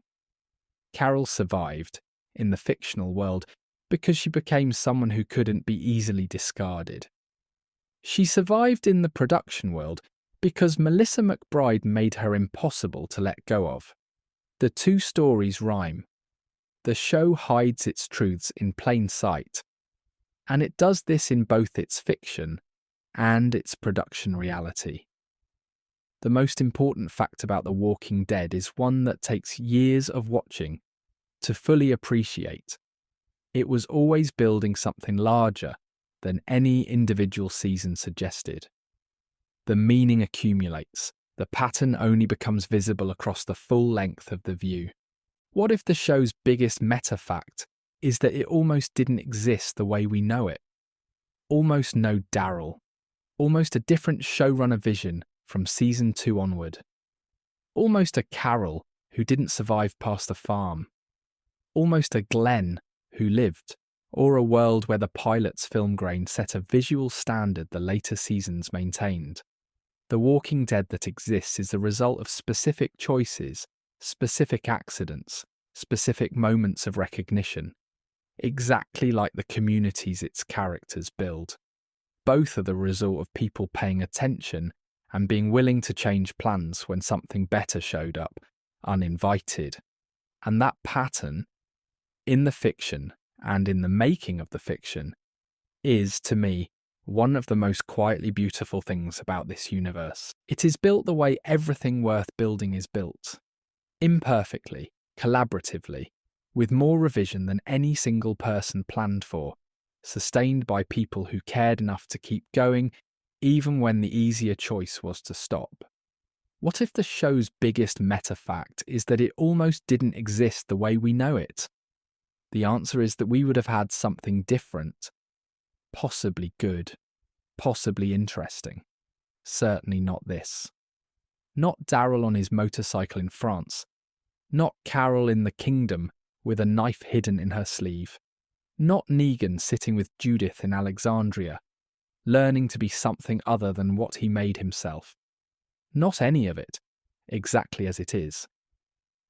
Carol survived, in the fictional world, because she became someone who couldn't be easily discarded. She survived in the production world because Melissa McBride made her impossible to let go of. The two stories rhyme. The show hides its truths in plain sight, and it does this in both its fiction and its production reality. The most important fact about The Walking Dead is one that takes years of watching to fully appreciate. It was always building something larger than any individual season suggested. The meaning accumulates. The pattern only becomes visible across the full length of the view. What if the show's biggest meta-fact is that it almost didn't exist the way we know it? Almost no Daryl. Almost a different showrunner vision from season 2 onward. Almost a Carol who didn't survive past the farm. Almost a Glenn who lived, or a world where the pilot's film grain set a visual standard the later seasons maintained. The Walking Dead that exists is the result of specific choices, specific accidents, specific moments of recognition, exactly like the communities its characters build. Both are the result of people paying attention and being willing to change plans when something better showed up, uninvited. And that pattern, in the fiction and in the making of the fiction, is, to me, one of the most quietly beautiful things about this universe. It is built the way everything worth building is built. Imperfectly, collaboratively, with more revision than any single person planned for, sustained by people who cared enough to keep going even when the easier choice was to stop. What if the show's biggest meta-fact is that it almost didn't exist the way we know it? The answer is that we would have had something different, possibly good, possibly interesting. Certainly not this. Not Daryl on his motorcycle in France. Not Carol in the kingdom with a knife hidden in her sleeve. Not Negan sitting with Judith in Alexandria, learning to be something other than what he made himself. Not any of it, exactly as it is.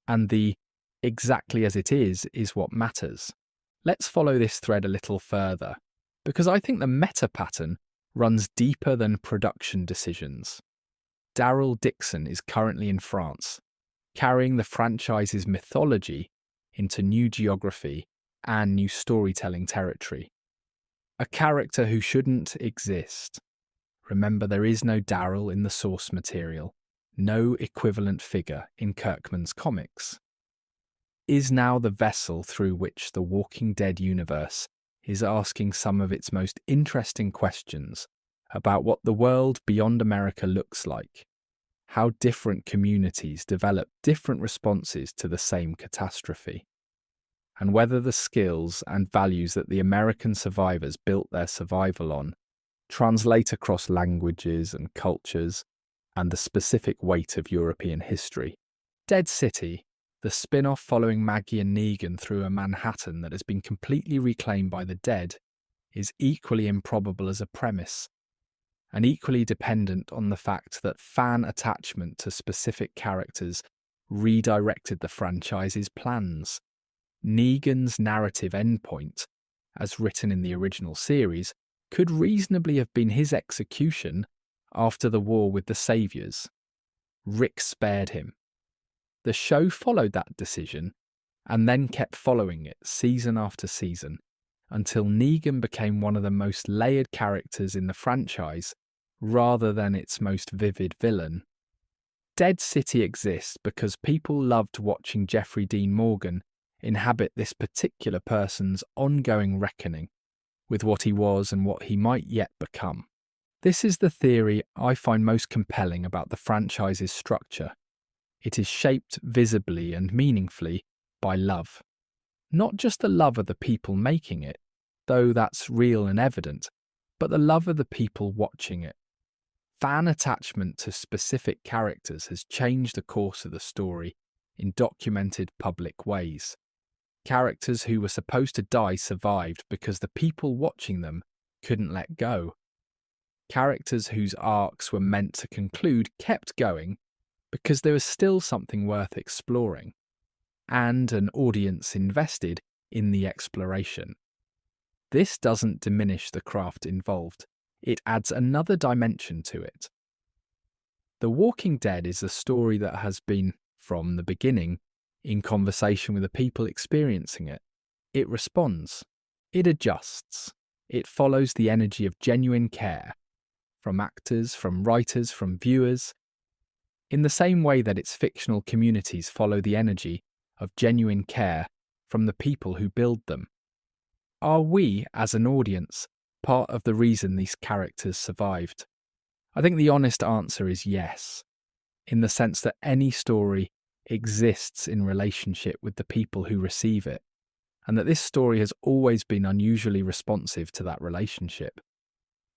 And the exactly as it is what matters. Let's follow this thread a little further, because I think the meta pattern runs deeper than production decisions. Daryl Dixon is currently in France, carrying the franchise's mythology into new geography and new storytelling territory. A character who shouldn't exist. Remember, there is no Daryl in the source material, no equivalent figure in Kirkman's comics. Is now the vessel through which the Walking Dead universe is asking some of its most interesting questions about what the world beyond America looks like, how different communities develop different responses to the same catastrophe, and whether the skills and values that the American survivors built their survival on translate across languages and cultures and the specific weight of European history. Dead City, the spin-off following Maggie and Negan through a Manhattan that has been completely reclaimed by the dead, is equally improbable as a premise, and equally dependent on the fact that fan attachment to specific characters redirected the franchise's plans. Negan's narrative endpoint, as written in the original series, could reasonably have been his execution after the war with the Saviors. Rick spared him. The show followed that decision and then kept following it season after season until Negan became one of the most layered characters in the franchise, rather than its most vivid villain. Dead City exists because people loved watching Jeffrey Dean Morgan inhabit this particular person's ongoing reckoning with what he was and what he might yet become. This is the theory I find most compelling about the franchise's structure. It is shaped visibly and meaningfully by love. Not just the love of the people making it, though that's real and evident, but the love of the people watching it. Fan attachment to specific characters has changed the course of the story in documented public ways. Characters who were supposed to die survived because the people watching them couldn't let go. Characters whose arcs were meant to conclude kept going because there was still something worth exploring, and an audience invested in the exploration. This doesn't diminish the craft involved. It adds another dimension to it. The Walking Dead is a story that has been, from the beginning, in conversation with the people experiencing it. It responds. It adjusts. It follows the energy of genuine care, from actors, from writers, from viewers, in the same way that its fictional communities follow the energy of genuine care from the people who build them. Are we, as an audience, part of the reason these characters survived? I think the honest answer is yes, in the sense that any story exists in relationship with the people who receive it, and that this story has always been unusually responsive to that relationship.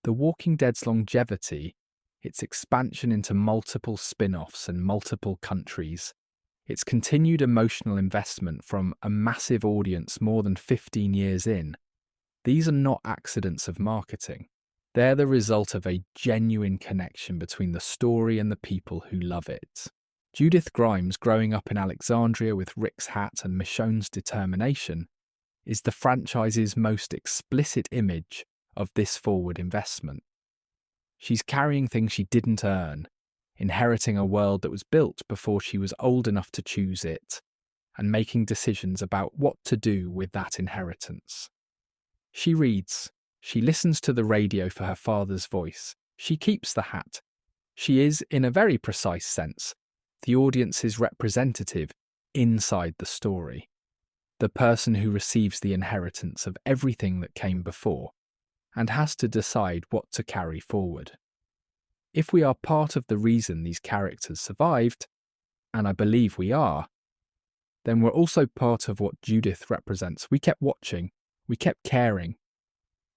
The Walking Dead's longevity, its expansion into multiple spin-offs and multiple countries, its continued emotional investment from a massive audience more than 15 years in, these are not accidents of marketing. They're the result of a genuine connection between the story and the people who love it. Judith Grimes growing up in Alexandria with Rick's hat and Michonne's determination is the franchise's most explicit image of this forward investment. She's carrying things she didn't earn, inheriting a world that was built before she was old enough to choose it, and making decisions about what to do with that inheritance. She reads, she listens to the radio for her father's voice, she keeps the hat. She is, in a very precise sense, the audience's representative inside the story, the person who receives the inheritance of everything that came before, and has to decide what to carry forward. If we are part of the reason these characters survived, and I believe we are, then we're also part of what Judith represents. We kept watching, we kept caring,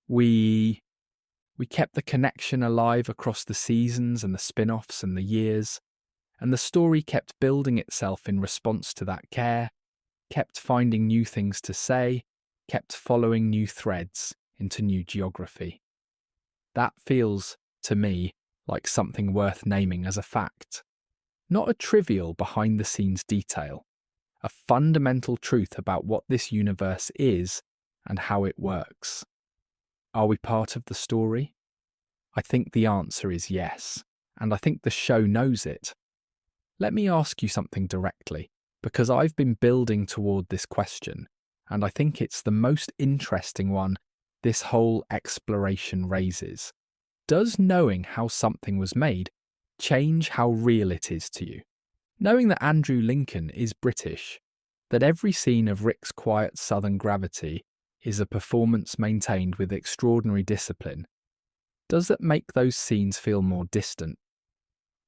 we kept the connection alive across the seasons and the spin-offs and the years, and the story kept building itself in response to that care, kept finding new things to say, kept following new threads into new geography. That feels, to me, like something worth naming as a fact. Not a trivial behind-the-scenes detail, a fundamental truth about what this universe is and how it works. Are we part of the story? I think the answer is yes, and I think the show knows it. Let me ask you something directly, because I've been building toward this question, and I think it's the most interesting one this whole exploration raises. Does knowing how something was made change how real it is to you? Knowing that Andrew Lincoln is British, that every scene of Rick's quiet southern gravity is a performance maintained with extraordinary discipline, does that make those scenes feel more distant?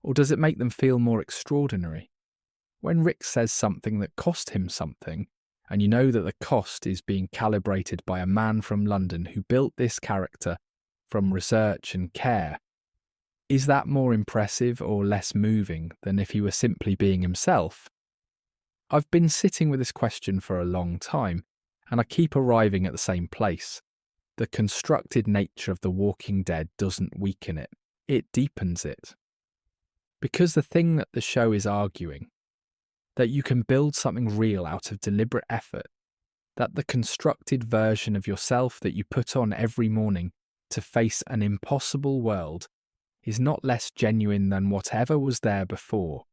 Or does it make them feel more extraordinary? When Rick says something that cost him something, and you know that the cost is being calibrated by a man from London who built this character from research and care, is that more impressive or less moving than if he were simply being himself? I've been sitting with this question for a long time, and I keep arriving at the same place. The constructed nature of The Walking Dead doesn't weaken it, it deepens it. Because the thing that the show is arguing, that you can build something real out of deliberate effort, that the constructed version of yourself that you put on every morning to face an impossible world is not less genuine than whatever was there before,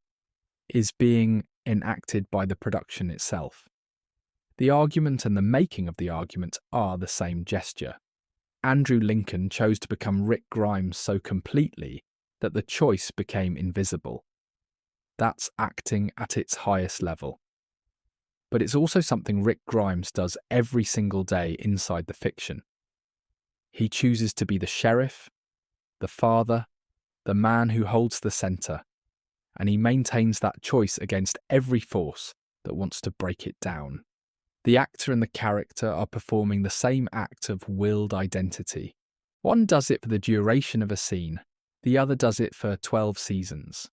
is being enacted by the production itself. The argument and the making of the argument are the same gesture. Andrew Lincoln chose to become Rick Grimes so completely that the choice became invisible. That's acting at its highest level. But it's also something Rick Grimes does every single day inside the fiction. He chooses to be the sheriff, the father, the man who holds the centre, and he maintains that choice against every force that wants to break it down. The actor and the character are performing the same act of willed identity. One does it for the duration of a scene, the other does it for 12 seasons.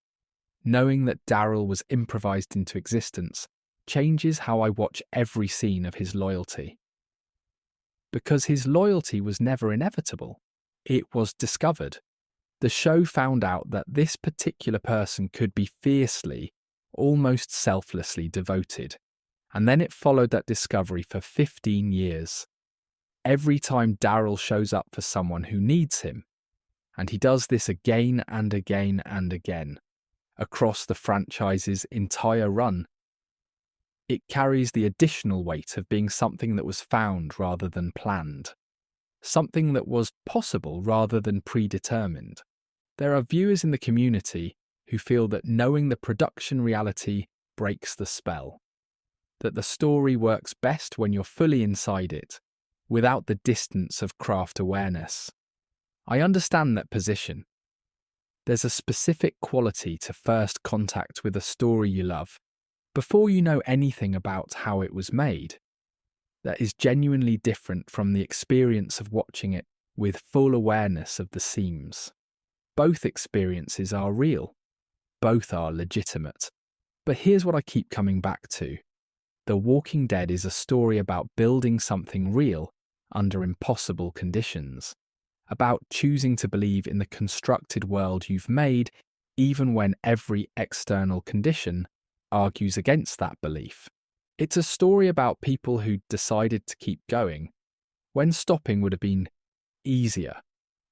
Knowing that Daryl was improvised into existence changes how I watch every scene of his loyalty. Because his loyalty was never inevitable. It was discovered. The show found out that this particular person could be fiercely, almost selflessly devoted. And then it followed that discovery for 15 years. Every time Daryl shows up for someone who needs him, and he does this again and again and again, across the franchise's entire run, it carries the additional weight of being something that was found rather than planned, something that was possible rather than predetermined. There are viewers in the community who feel that knowing the production reality breaks the spell, that the story works best when you're fully inside it, without the distance of craft awareness. I understand that position. There's a specific quality to first contact with a story you love, before you know anything about how it was made, that is genuinely different from the experience of watching it with full awareness of the seams. Both experiences are real. Both are legitimate. But here's what I keep coming back to. The Walking Dead is a story about building something real under impossible conditions, about choosing to believe in the constructed world you've made even when every external condition argues against that belief. It's a story about people who decided to keep going when stopping would have been easier,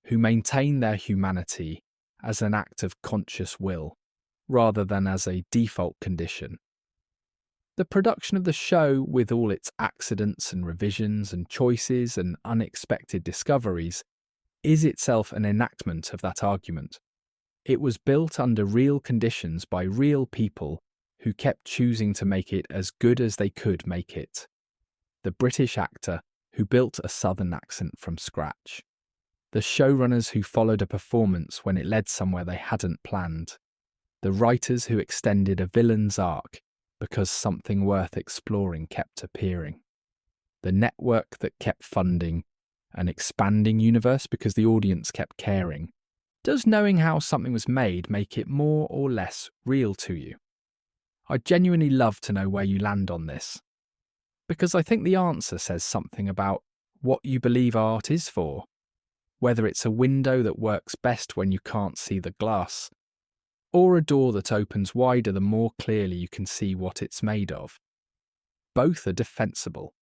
who maintain their humanity as an act of conscious will, rather than as a default condition. The production of the show, with all its accidents and revisions and choices and unexpected discoveries, is itself an enactment of that argument. It was built under real conditions by real people who kept choosing to make it as good as they could make it. The British actor who built a southern accent from scratch. The showrunners who followed a performance when it led somewhere they hadn't planned. The writers who extended a villain's arc because something worth exploring kept appearing. The network that kept funding an expanding universe because the audience kept caring. Does knowing how something was made make it more or less real to you? I'd genuinely love to know where you land on this, because I think the answer says something about what you believe art is for, whether it's a window that works best when you can't see the glass, or a door that opens wider the more clearly you can see what it's made of. Both are defensible.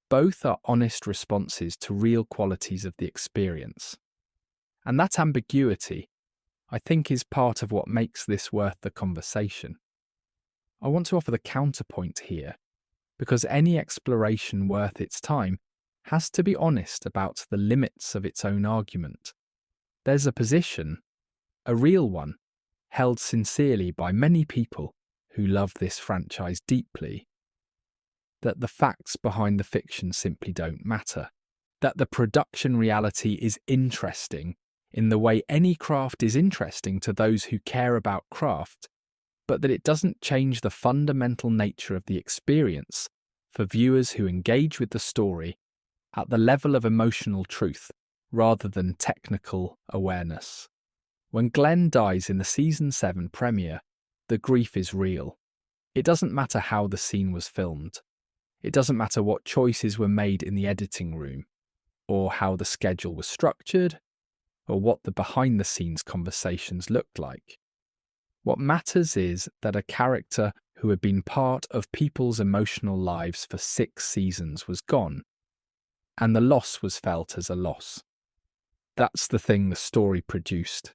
Both are honest responses to real qualities of the experience. And that ambiguity, I think, is part of what makes this worth the conversation. I want to offer the counterpoint here, because any exploration worth its time has to be honest about the limits of its own argument. There's a position, a real one, held sincerely by many people who love this franchise deeply, that the facts behind the fiction simply don't matter, that the production reality is interesting in the way any craft is interesting to those who care about craft, but that it doesn't change the fundamental nature of the experience for viewers who engage with the story at the level of emotional truth rather than technical awareness. When Glenn dies in the Season 7 premiere, the grief is real. It doesn't matter how the scene was filmed. It doesn't matter what choices were made in the editing room, or how the schedule was structured, or what the behind-the-scenes conversations looked like. What matters is that a character who had been part of people's emotional lives for 6 seasons was gone, and the loss was felt as a loss. That's the thing the story produced.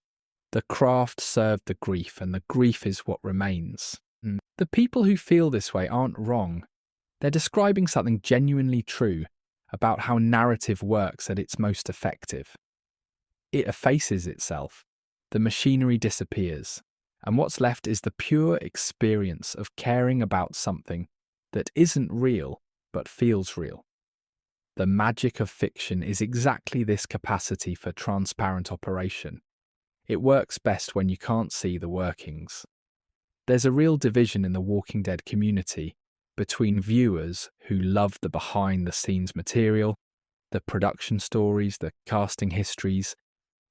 The craft served the grief, and the grief is what remains. The people who feel this way aren't wrong. They're describing something genuinely true about how narrative works at its most effective. It effaces itself, the machinery disappears, and what's left is the pure experience of caring about something that isn't real but feels real. The magic of fiction is exactly this capacity for transparent operation. It works best when you can't see the workings. There's a real division in the Walking Dead community between viewers who love the behind-the-scenes material, the production stories, the casting histories,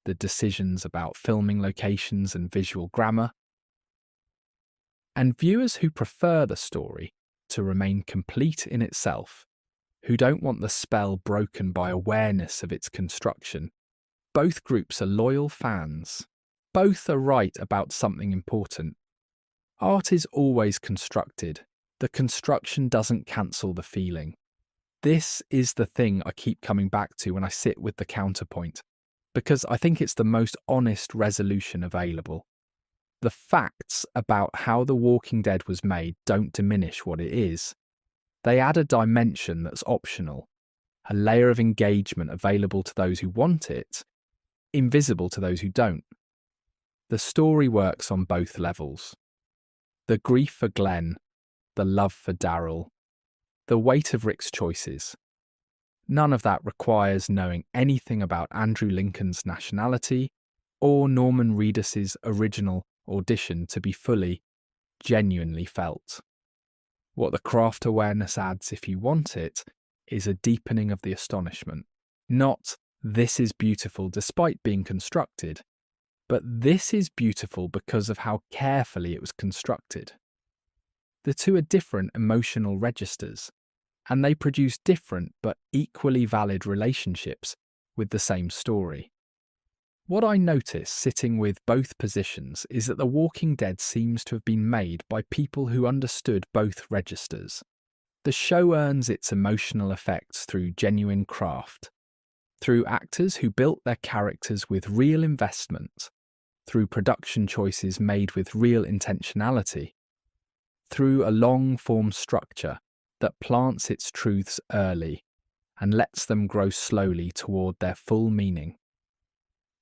the decisions about filming locations and visual grammar, and viewers who prefer the story to remain complete in itself, who don't want the spell broken by awareness of its construction. Both groups are loyal fans. Both are right about something important. Art is always constructed. The construction doesn't cancel the feeling. This is the thing I keep coming back to when I sit with the counterpoint, because I think it's the most honest resolution available. The facts about how The Walking Dead was made don't diminish what it is. They add a dimension that's optional, a layer of engagement available to those who want it, invisible to those who don't. The story works on both levels. The grief for Glenn, the love for Daryl, the weight of Rick's choices. None of that requires knowing anything about Andrew Lincoln's nationality or Norman Reedus's original audition to be fully, genuinely felt. What the craft awareness adds, if you want it, is a deepening of the astonishment. Not, this is beautiful despite being constructed, but this is beautiful because of how carefully it was constructed. The two are different emotional registers, and they produce different but equally valid relationships with the same story. What I notice sitting with both positions is that The Walking Dead seems to have been made by people who understood both registers. The show earns its emotional effects through genuine craft, through actors who built their characters with real investment, through production choices made with real intentionality, through a long-form structure that plants its truths early and lets them grow slowly toward their full meaning.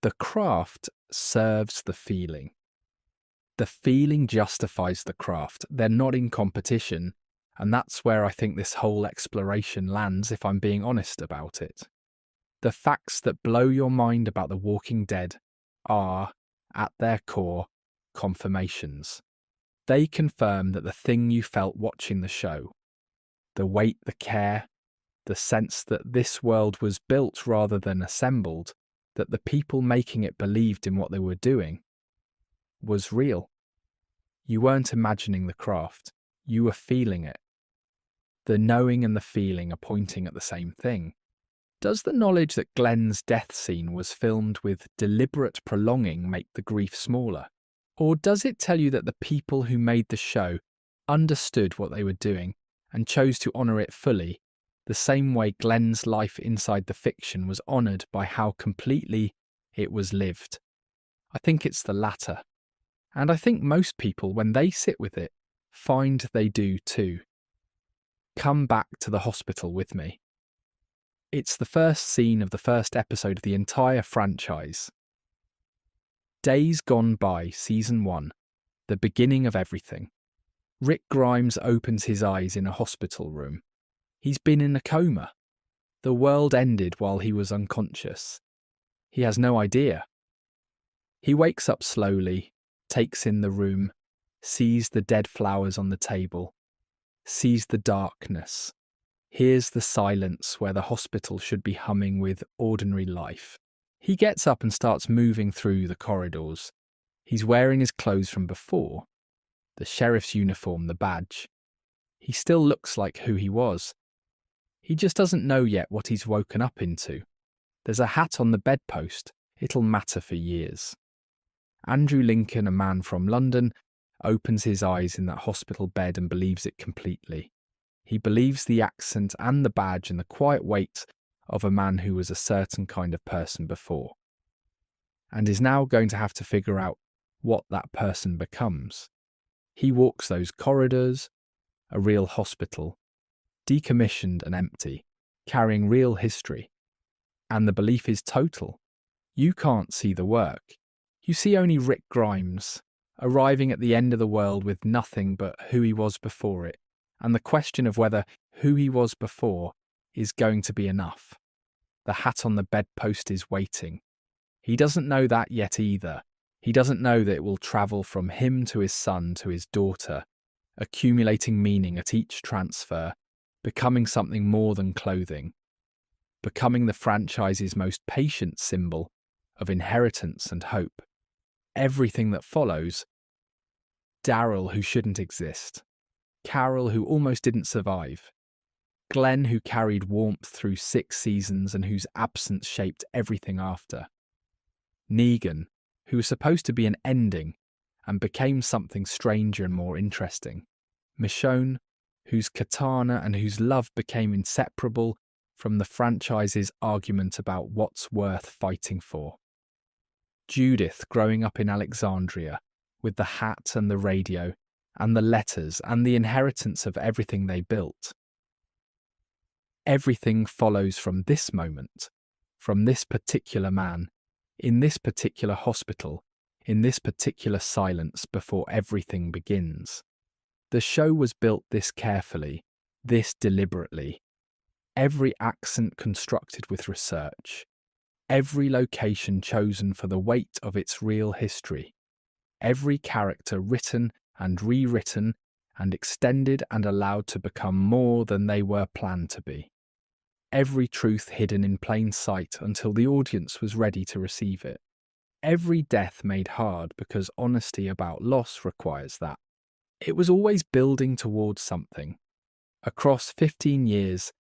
The craft serves the feeling. The feeling justifies the craft. They're not in competition, and that's where I think this whole exploration lands if I'm being honest about it. The facts that blow your mind about The Walking Dead are, at their core, confirmations. They confirm that the thing you felt watching the show, the weight, the care, the sense that this world was built rather than assembled, that the people making it believed in what they were doing, was real. You weren't imagining the craft, you were feeling it. The knowing and the feeling are pointing at the same thing. Does the knowledge that Glenn's death scene was filmed with deliberate prolonging make the grief smaller? Or does it tell you that the people who made the show understood what they were doing and chose to honour it fully, the same way Glenn's life inside the fiction was honoured by how completely it was lived? I think it's the latter. And I think most people, when they sit with it, find they do too. Come back to the hospital with me. It's the first scene of the first episode of the entire franchise. Days Gone By, Season 1, the beginning of everything. Rick Grimes opens his eyes in a hospital room. He's been in a coma. The world ended while he was unconscious. He has no idea. He wakes up slowly, takes in the room, sees the dead flowers on the table, sees the darkness, hears the silence where the hospital should be humming with ordinary life. He gets up and starts moving through the corridors. He's wearing his clothes from before, the sheriff's uniform, the badge. He still looks like who he was. He just doesn't know yet what he's woken up into. There's a hat on the bedpost. It'll matter for years. Andrew Lincoln, a man from London, opens his eyes in that hospital bed and believes it completely. He believes the accent and the badge and the quiet weight of a man who was a certain kind of person before, and is now going to have to figure out what that person becomes. He walks those corridors, a real hospital, decommissioned and empty, carrying real history. And the belief is total. You can't see the work. You see only Rick Grimes, arriving at the end of the world with nothing but who he was before it, and the question of whether who he was before is going to be enough. The hat on the bedpost is waiting. He doesn't know that yet either. He doesn't know that it will travel from him to his son to his daughter, accumulating meaning at each transfer, becoming something more than clothing, becoming the franchise's most patient symbol of inheritance and hope. Everything that follows: Daryl, who shouldn't exist; Carol, who almost didn't survive; Glenn, who carried warmth through 6 seasons and whose absence shaped everything after; Negan, who was supposed to be an ending and became something stranger and more interesting; Michonne, whose katana and whose love became inseparable from the franchise's argument about what's worth fighting for; Judith, growing up in Alexandria, with the hat and the radio and the letters and the inheritance of everything they built. Everything follows from this moment, from this particular man, in this particular hospital, in this particular silence before everything begins. The show was built this carefully, this deliberately. Every accent constructed with research. Every location chosen for the weight of its real history. Every character written and rewritten and extended and allowed to become more than they were planned to be. Every truth hidden in plain sight until the audience was ready to receive it. Every death made hard because honesty about loss requires that. It was always building towards something. Across 15 years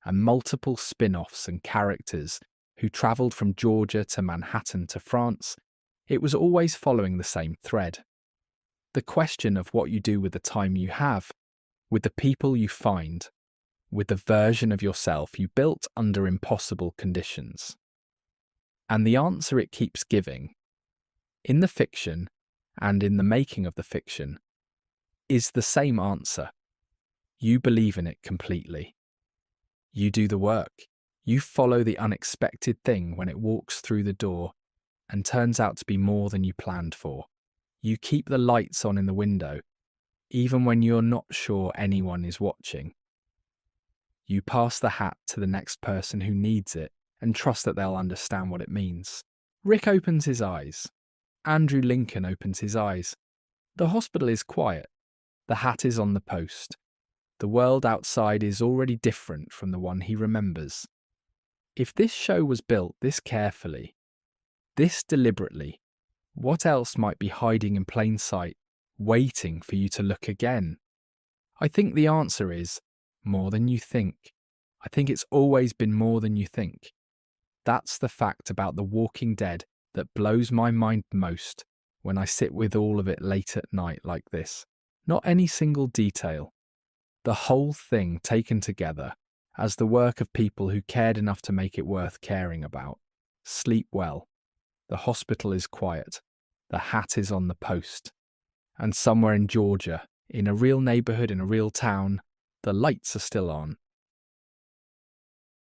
and multiple spin-offs and characters who travelled from Georgia to Manhattan to France, it was always following the same thread. The question of what you do with the time you have, with the people you find, with the version of yourself you built under impossible conditions. And the answer it keeps giving, in the fiction and in the making of the fiction, is the same answer. You believe in it completely. You do the work. You follow the unexpected thing when it walks through the door and turns out to be more than you planned for. You keep the lights on in the window, even when you're not sure anyone is watching. You pass the hat to the next person who needs it and trust that they'll understand what it means. Rick opens his eyes. Andrew Lincoln opens his eyes. The hospital is quiet. The hat is on the post. The world outside is already different from the one he remembers. If this show was built this carefully, this deliberately, what else might be hiding in plain sight, waiting for you to look again? I think the answer is more than you think. I think it's always been more than you think. That's the fact about The Walking Dead that blows my mind most when I sit with all of it late at night like this. Not any single detail. The whole thing taken together as the work of people who cared enough to make it worth caring about. Sleep well. The hospital is quiet. The hat is on the post. And somewhere in Georgia, in a real neighborhood, in a real town, the lights are still on.